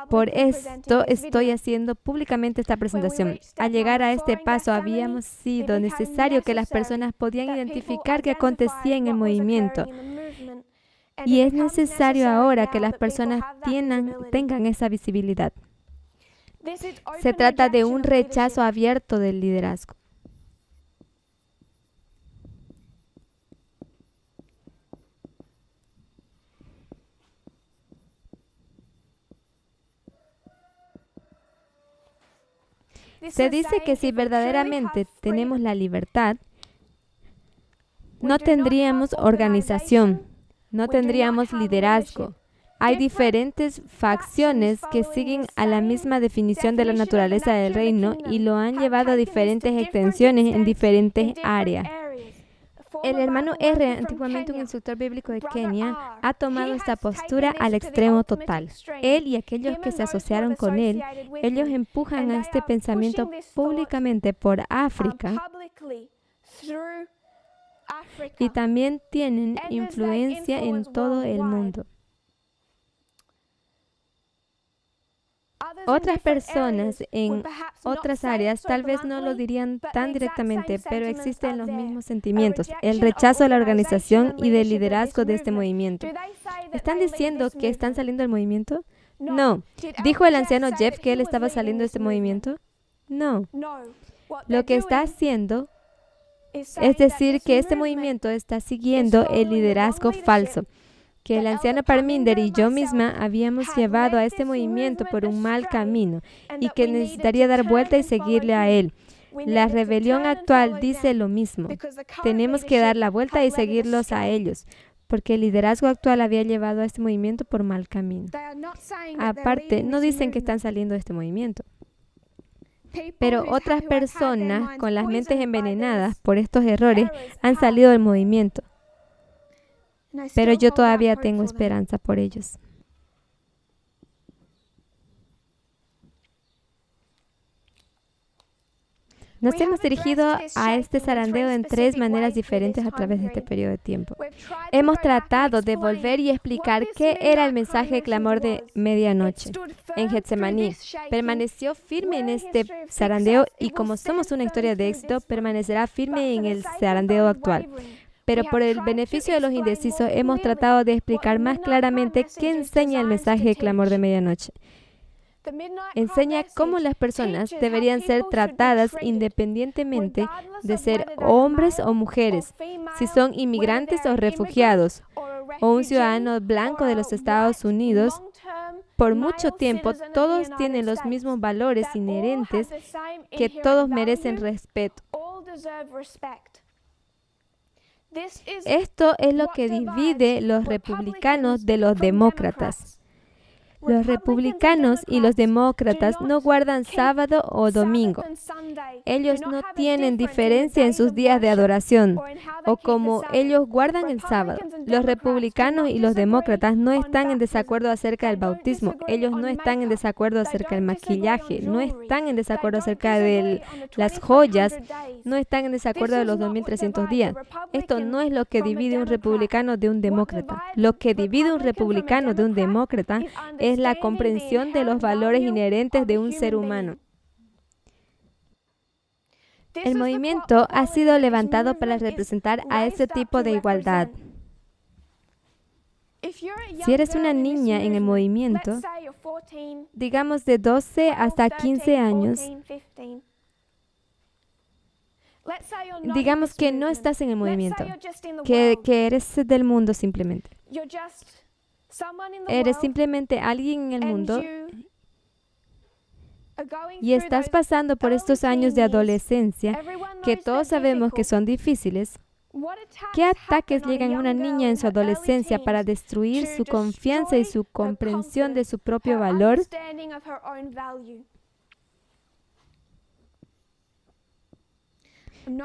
Por esto estoy haciendo públicamente esta presentación. Al llegar a este paso, habíamos sido necesario que las personas podían identificar qué acontecía en el movimiento. Y es necesario ahora que las personas tengan esa visibilidad. Se trata de un rechazo abierto del liderazgo. Se dice que si verdaderamente tenemos la libertad, no tendríamos organización, no tendríamos liderazgo. Hay diferentes facciones que siguen a la misma definición de la naturaleza del reino y lo han llevado a diferentes extensiones en diferentes áreas. El hermano R., antiguamente un instructor bíblico de Kenia, ha tomado esta postura al extremo total. Él y aquellos que se asociaron con él, ellos empujan a este pensamiento públicamente por África y también tienen influencia en todo el mundo. Otras personas en otras áreas tal vez no lo dirían tan directamente, pero existen los mismos sentimientos, el rechazo a la organización y del liderazgo de este movimiento. ¿Están diciendo que están saliendo del movimiento? No. ¿Dijo el anciano Jeff que él estaba saliendo de este movimiento? No. Lo que está haciendo es decir que este movimiento está siguiendo el liderazgo falso, que el anciano Parminder y yo misma habíamos llevado a este movimiento por un mal camino y que necesitaría dar vuelta y seguirle a él. La rebelión actual dice lo mismo. Tenemos que dar la vuelta y seguirlos a ellos, porque el liderazgo actual había llevado a este movimiento por mal camino. Aparte, no dicen que están saliendo de este movimiento. Pero otras personas con las mentes envenenadas por estos errores han salido del movimiento. Pero yo todavía tengo esperanza por ellos. Nos hemos dirigido a este zarandeo en 3 maneras diferentes a través de este periodo de tiempo. Hemos tratado de volver y explicar qué era el mensaje de clamor de medianoche en Getsemaní. Permaneció firme en este zarandeo y como somos una historia de éxito, permanecerá firme en el zarandeo actual. Pero por el beneficio de los indecisos, hemos tratado de explicar más claramente qué enseña el mensaje de clamor de medianoche. Enseña cómo las personas deberían ser tratadas independientemente de ser hombres o mujeres, si son inmigrantes o refugiados, o un ciudadano blanco de los Estados Unidos. Por mucho tiempo, todos tienen los mismos valores inherentes, que todos merecen respeto. Esto es lo que divide los republicanos de los demócratas. Los republicanos y los demócratas no guardan sábado o domingo. Ellos no tienen diferencia en sus días de adoración o cómo ellos guardan el sábado. Los republicanos y los demócratas no están en desacuerdo acerca del bautismo. Ellos no están en desacuerdo acerca del maquillaje. No están en desacuerdo acerca de las joyas. No están en desacuerdo de los 2300 días. Esto no es lo que divide un republicano de un demócrata. Lo que divide un republicano de un demócrata es la comprensión de los valores inherentes de un ser humano. El movimiento ha sido levantado para representar a ese tipo de igualdad. Si eres una niña en el movimiento, digamos de 12 hasta 15 años, digamos que no estás en el movimiento, que eres del mundo simplemente. Eres simplemente alguien en el mundo y estás pasando por estos años de adolescencia que todos sabemos que son difíciles. ¿Qué ataques llegan a una niña en su adolescencia para destruir su confianza y su comprensión de su propio valor?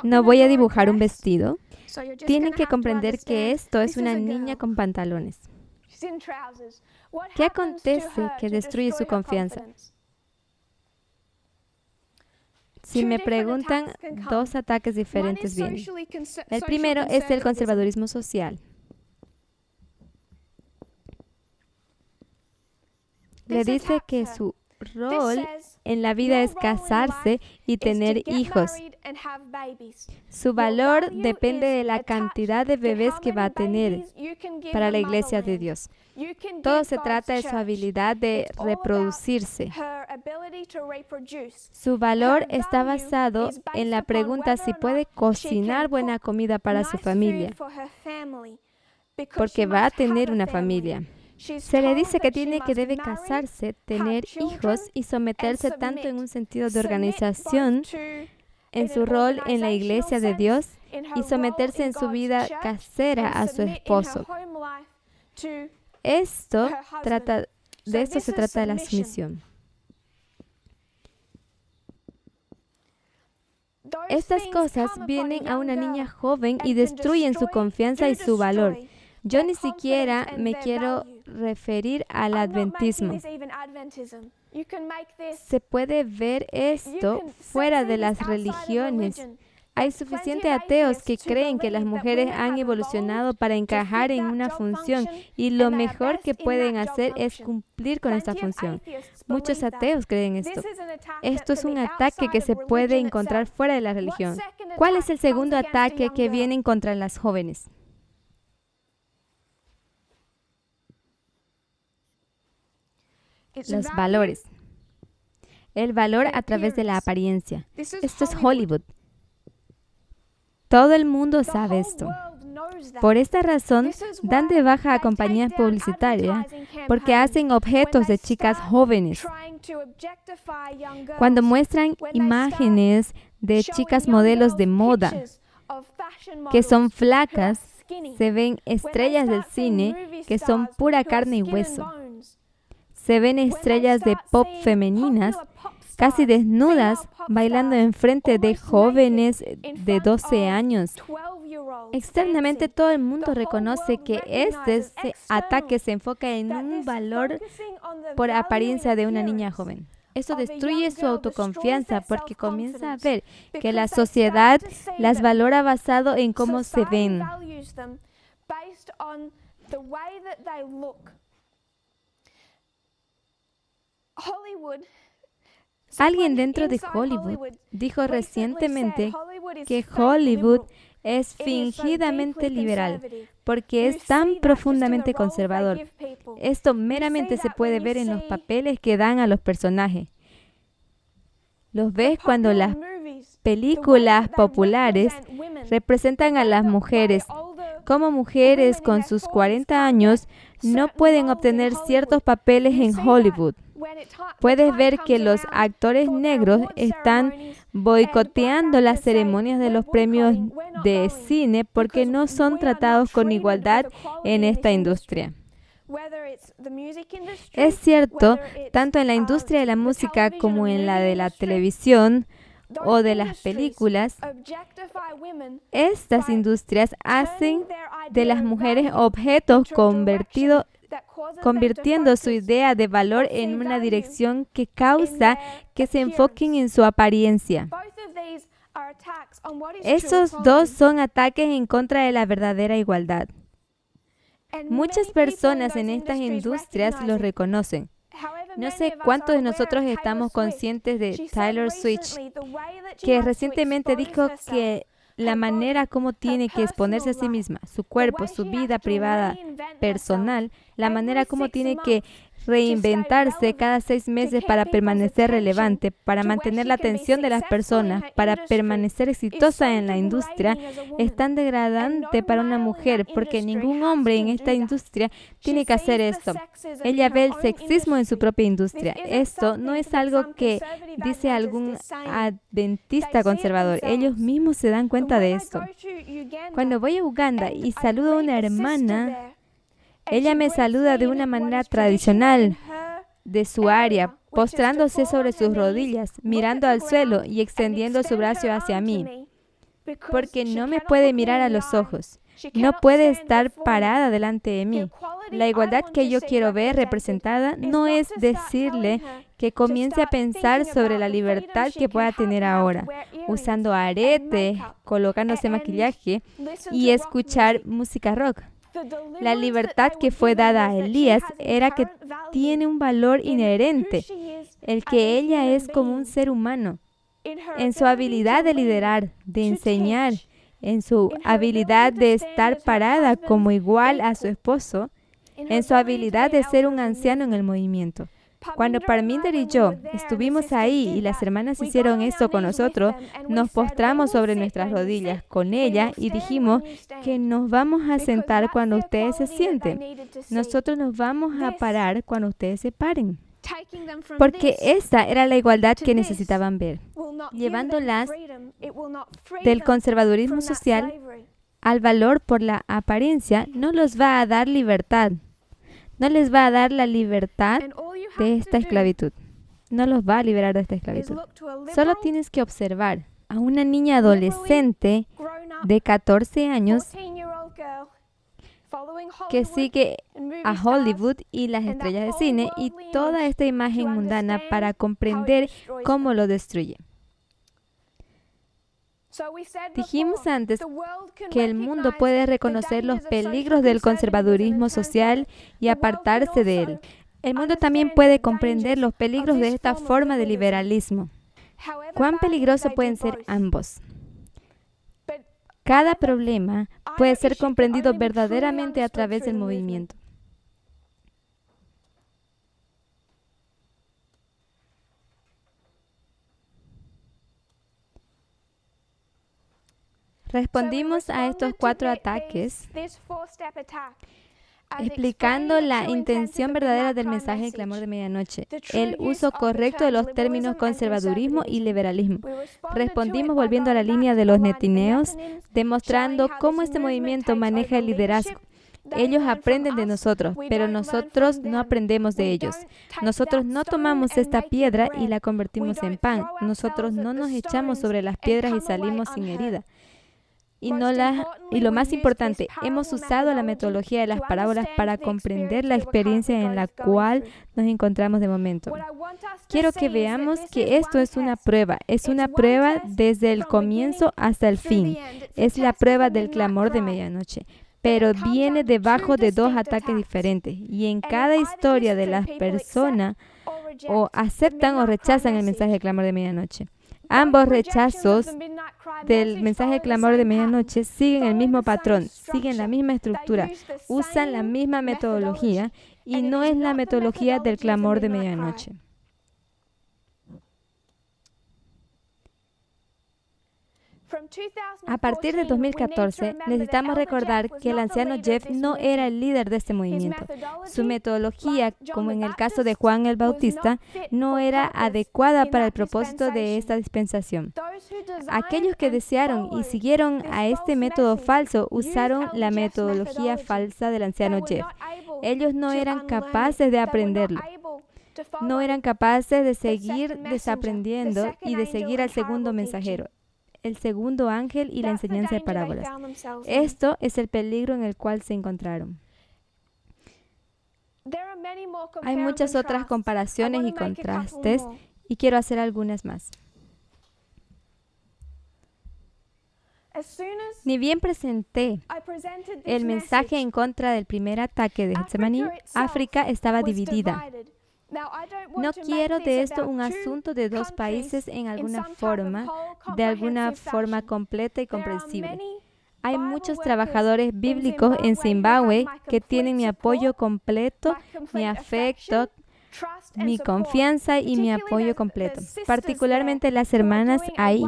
No voy a dibujar un vestido. Tienen que comprender que esto es una niña con pantalones. ¿Qué acontece que destruye su confianza? Si me preguntan, 2 ataques diferentes vienen. El primero es el conservadurismo social. Le dice que su rol en la vida es casarse y tener hijos. Su valor depende de la cantidad de bebés que va a tener para la iglesia de Dios. Todo se trata de su habilidad de reproducirse. Su valor está basado en la pregunta si puede cocinar buena comida para su familia, porque va a tener una familia. Se le dice que debe casarse, tener hijos y someterse tanto en un sentido de organización, en su rol en la iglesia de Dios y someterse en su vida casera a su esposo. De esto se trata de la sumisión. Estas cosas vienen a una niña joven y destruyen su confianza y su valor. Yo ni siquiera me quiero referir al adventismo. Se puede ver esto fuera de las religiones. Hay suficientes ateos que creen que las mujeres han evolucionado para encajar en una función y lo mejor que pueden hacer es cumplir con esta función. Muchos ateos creen esto. Esto es un ataque que se puede encontrar fuera de la religión. ¿Cuál es el segundo ataque que viene contra las jóvenes? Los valores. El valor a través de la apariencia. Esto es Hollywood. Todo el mundo sabe esto. Por esta razón, dan de baja a compañías publicitarias porque hacen objetos de chicas jóvenes. Cuando muestran imágenes de chicas modelos de moda que son flacas, se ven estrellas del cine que son pura carne y hueso. Se ven estrellas de pop femeninas casi desnudas bailando enfrente de jóvenes de 12 años. Externamente todo el mundo reconoce que este ataque se enfoca en un valor por apariencia de una niña joven. Eso destruye su autoconfianza porque comienza a ver que la sociedad las valora basado en cómo se ven. Alguien dentro de Hollywood dijo recientemente que Hollywood es fingidamente liberal porque es tan profundamente conservador. Esto meramente se puede ver en los papeles que dan a los personajes. Los ves cuando las películas populares representan a las mujeres como mujeres con sus 40 años no pueden obtener ciertos papeles en Hollywood. Puedes ver que los actores negros están boicoteando las ceremonias de los premios de cine porque no son tratados con igualdad en esta industria. Es cierto, tanto en la industria de la música como en la de la televisión o de las películas, estas industrias hacen de las mujeres objetos convirtiendo su idea de valor en una dirección que causa que se enfoquen en su apariencia. Esos dos son ataques en contra de la verdadera igualdad. Muchas personas en estas industrias los reconocen. No sé cuántos de nosotros estamos conscientes de Taylor Swift, que recientemente dijo que la manera como tiene que exponerse a sí misma, su cuerpo, su vida privada, personal, la manera como tiene que reinventarse cada 6 meses para permanecer relevante, para mantener la atención de las personas, para permanecer exitosa en la industria, es tan degradante para una mujer porque ningún hombre en esta industria tiene que hacer esto. Ella ve el sexismo en su propia industria. Esto no es algo que dice algún adventista conservador. Ellos mismos se dan cuenta de esto. Cuando voy a Uganda y saludo a una hermana, ella me saluda de una manera tradicional de su área, postrándose sobre sus rodillas, mirando al suelo y extendiendo su brazo hacia mí, porque no me puede mirar a los ojos. No puede estar parada delante de mí. La igualdad que yo quiero ver representada no es decirle que comience a pensar sobre la libertad que pueda tener ahora, usando aretes, colocándose maquillaje y escuchar música rock. La libertad que fue dada a Elías era que tiene un valor inherente, el que ella es como un ser humano, en su habilidad de liderar, de enseñar, en su habilidad de estar parada como igual a su esposo, en su habilidad de ser un anciano en el movimiento. Cuando Parminder y yo estuvimos ahí y las hermanas hicieron esto con nosotros, nos postramos sobre nuestras rodillas con ella y dijimos que nos vamos a sentar cuando ustedes se sienten. Nosotros nos vamos a parar cuando ustedes se paren. Porque esta era la igualdad que necesitaban ver, llevándolas del conservadurismo social al valor por la apariencia. No los va a dar libertad. No les va a dar la libertad de esta esclavitud. No los va a liberar de esta esclavitud. Solo tienes que observar a una niña adolescente de 14 años que sigue a Hollywood y las estrellas de cine y toda esta imagen mundana para comprender cómo lo destruye. Dijimos antes que el mundo puede reconocer los peligros del conservadurismo social y apartarse de él. El mundo también puede comprender los peligros de esta forma de liberalismo. ¿Cuán peligrosos pueden ser ambos? Cada problema puede ser comprendido verdaderamente a través del movimiento. Respondimos a estos 4 ataques explicando la intención verdadera del mensaje del clamor de medianoche, el uso correcto de los términos conservadurismo y liberalismo. Respondimos volviendo a la línea de los netineos, demostrando cómo este movimiento maneja el liderazgo. Ellos aprenden de nosotros, pero nosotros no aprendemos de ellos. Nosotros no tomamos esta piedra y la convertimos en pan. Nosotros no nos echamos sobre las piedras y salimos sin herida. Y lo más importante, hemos usado la metodología de las parábolas para comprender la experiencia en la cual nos encontramos de momento. Quiero que veamos que esto es una prueba desde el comienzo hasta el fin. Es la prueba del clamor de medianoche, pero viene debajo de 2 ataques diferentes. Y en cada historia de las personas o aceptan o rechazan el mensaje del clamor de medianoche. Ambos rechazos del mensaje de clamor de medianoche siguen el mismo patrón, siguen la misma estructura, usan la misma metodología y no es la metodología del clamor de medianoche. A partir de 2014, necesitamos recordar que el anciano Jeff no era el líder de este movimiento. Su metodología, como en el caso de Juan el Bautista, no era adecuada para el propósito de esta dispensación. Aquellos que desearon y siguieron a este método falso usaron la metodología falsa del anciano Jeff. Ellos no eran capaces de aprenderlo. No eran capaces de seguir desaprendiendo y de seguir al segundo mensajero, el segundo ángel y la enseñanza de parábolas. Esto es el peligro en el cual se encontraron. Hay muchas otras comparaciones y contrastes y quiero hacer algunas más. Ni bien presenté el mensaje en contra del primer ataque de Getsemaní, África estaba dividida. No quiero de esto un asunto de 2 países de alguna forma completa y comprensible. Hay muchos trabajadores bíblicos en Zimbabue que tienen mi apoyo completo, mi afecto, mi confianza y mi apoyo completo. Particularmente las hermanas ahí,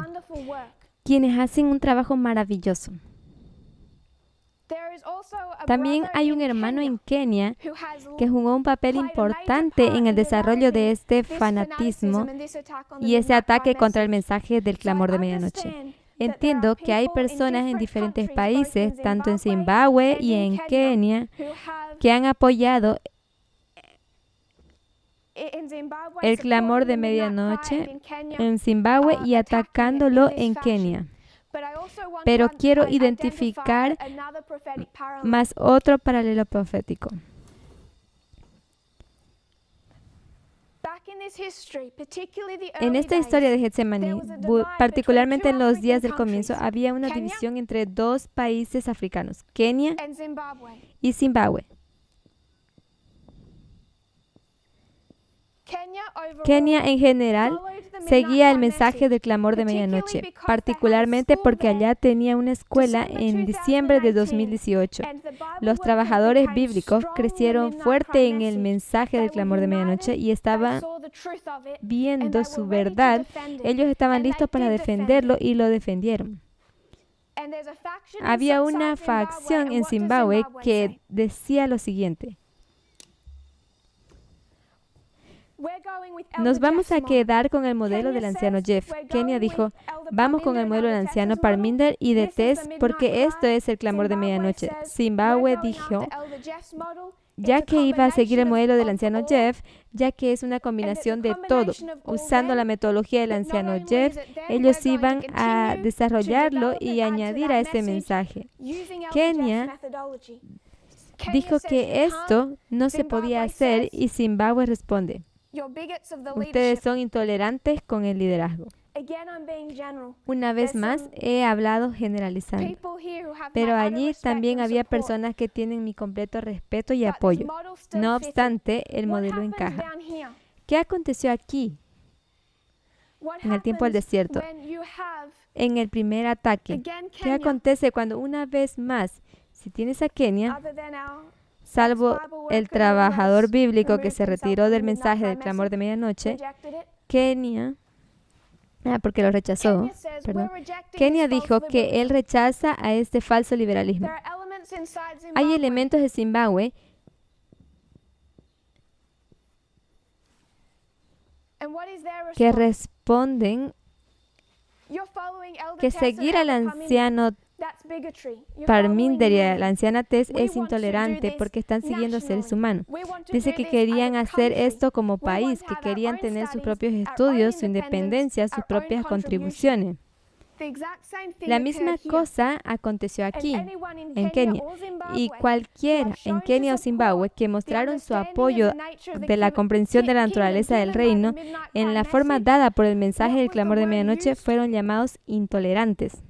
quienes hacen un trabajo maravilloso. También hay un hermano en Kenia que jugó un papel importante en el desarrollo de este fanatismo y ese ataque contra el mensaje del clamor de medianoche. Entiendo que hay personas en diferentes países, tanto en Zimbabue y en Kenia, que han apoyado el clamor de medianoche en Zimbabue y atacándolo en Kenia. Pero quiero identificar más otro paralelo profético. En esta historia de Getsemaní, particularmente en los días del comienzo, había una división entre 2 países africanos, Kenia y Zimbabue. Kenia en general seguía el mensaje del clamor de medianoche, particularmente porque allá tenía una escuela en diciembre de 2018. Los trabajadores bíblicos crecieron fuerte en el mensaje del clamor de medianoche y estaban viendo su verdad. Ellos estaban listos para defenderlo y lo defendieron. Había una facción en Zimbabue que decía lo siguiente: nos vamos a quedar con el modelo del anciano Jeff. Kenia dijo, vamos con el modelo del anciano Parminder y de Tess porque esto es el clamor de medianoche. Zimbabue dijo, ya que iba a seguir el modelo del anciano Jeff, ya que es una combinación de todo. Usando la metodología del anciano Jeff, ellos iban a desarrollarlo y añadir a este mensaje. Kenia dijo que esto no se podía hacer y Zimbabue responde, ustedes son intolerantes con el liderazgo. Una vez más, he hablado generalizando. Pero allí también había personas que tienen mi completo respeto y apoyo. No obstante, el modelo encaja. ¿Qué aconteció aquí, en el tiempo del desierto? En el primer ataque. ¿Qué acontece cuando una vez más, si tienes a Kenia, salvo el trabajador bíblico que se retiró del mensaje del clamor de medianoche, Kenia, porque lo rechazó, perdón. Kenia dijo que él rechaza a este falso liberalismo. Hay elementos de Zimbabue que responden que seguir al anciano Parminder y a la anciana Tess es intolerante porque están siguiendo seres humanos. Dice que querían hacer esto como país, que querían tener sus propios estudios, su independencia, sus propias contribuciones. La misma cosa aconteció aquí, en Kenia, y cualquiera en Kenia o Zimbabue que mostraron su apoyo de la comprensión de la naturaleza del reino en la forma dada por el mensaje del clamor de medianoche fueron llamados intolerantes.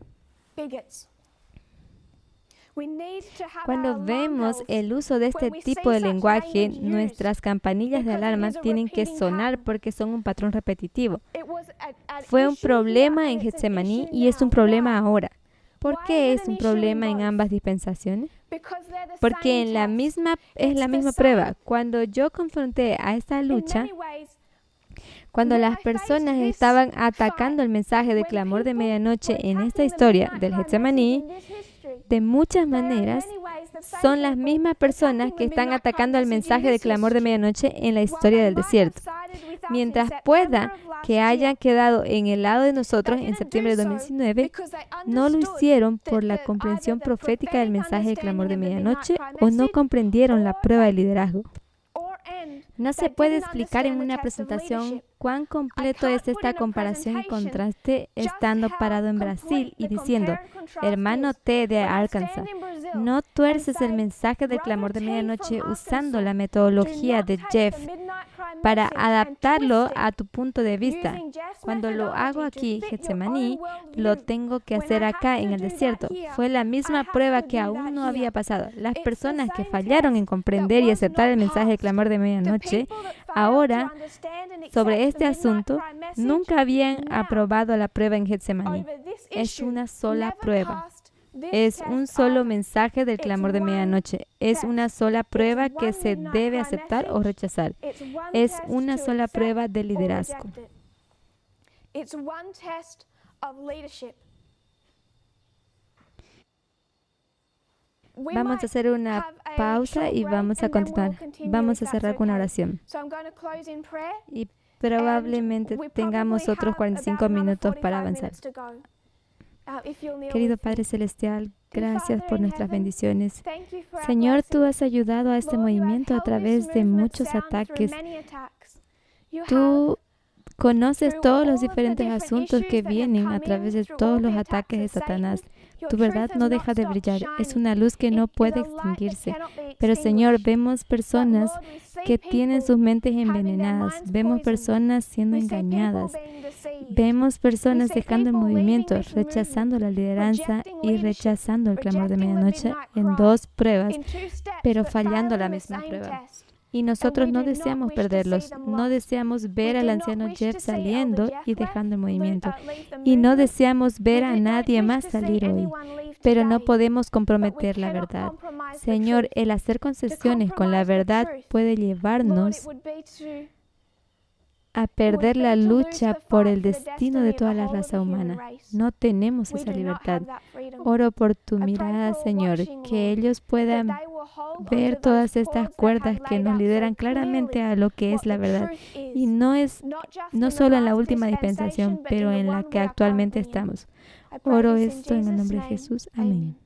Cuando vemos el uso de este tipo de lenguaje, nuestras campanillas de alarma tienen que sonar porque son un patrón repetitivo. Fue un problema en Getsemaní y es un problema ahora. ¿Por qué es un problema en ambas dispensaciones? Porque es la misma prueba. Cuando yo confronté a esta lucha, cuando las personas estaban atacando el mensaje de clamor de medianoche en esta historia del Getsemaní, de muchas maneras, son las mismas personas que están atacando el mensaje de clamor de medianoche en la historia del desierto. Mientras pueda que hayan quedado en el lado de nosotros en septiembre de 2019, no lo hicieron por la comprensión profética del mensaje de clamor de medianoche o no comprendieron la prueba de liderazgo. No se puede explicar en una presentación cuán completo es esta comparación y contraste estando parado en Brasil y diciendo, hermano T de Arkansas, no tuerces el mensaje del clamor de medianoche usando la metodología de Jeff para adaptarlo a tu punto de vista. Cuando lo hago aquí, Getsemaní, lo tengo que hacer acá en el desierto. Fue la misma prueba que aún no había pasado. Las personas que fallaron en comprender y aceptar el mensaje del clamor de medianoche, ahora, sobre este asunto, nunca habían aprobado la prueba en Getsemaní. Es una sola prueba. Es un solo mensaje del clamor de medianoche. Es una sola prueba que se debe aceptar o rechazar. Es una sola prueba de liderazgo. Vamos a hacer una pausa y vamos a continuar. Vamos a cerrar con una oración. Y probablemente tengamos otros 45 minutos para avanzar. Querido Padre Celestial, gracias por nuestras bendiciones. Señor, tú has ayudado a este movimiento a través de muchos ataques. Tú conoces todos los diferentes asuntos que vienen a través de todos los ataques de Satanás. Tu verdad no deja de brillar. Es una luz que no puede extinguirse. Pero, Señor, vemos personas que tienen sus mentes envenenadas. Vemos personas siendo engañadas. Vemos personas dejando el movimiento, rechazando la lideranza y rechazando el clamor de medianoche en dos pruebas, pero fallando la misma prueba. Y nosotros no deseamos perderlos, no deseamos ver al anciano Jeff saliendo y dejando el movimiento. Y no deseamos ver a nadie más salir hoy, pero no podemos comprometer la verdad. Señor, el hacer concesiones con la verdad puede llevarnos a perder la lucha por el destino de toda la raza humana. No tenemos esa libertad. Oro por tu mirada, Señor, que ellos puedan ver todas estas cuerdas que nos lideran claramente a lo que es la verdad. Y no solo en la última dispensación, pero en la que actualmente estamos. Oro esto en el nombre de Jesús. Amén.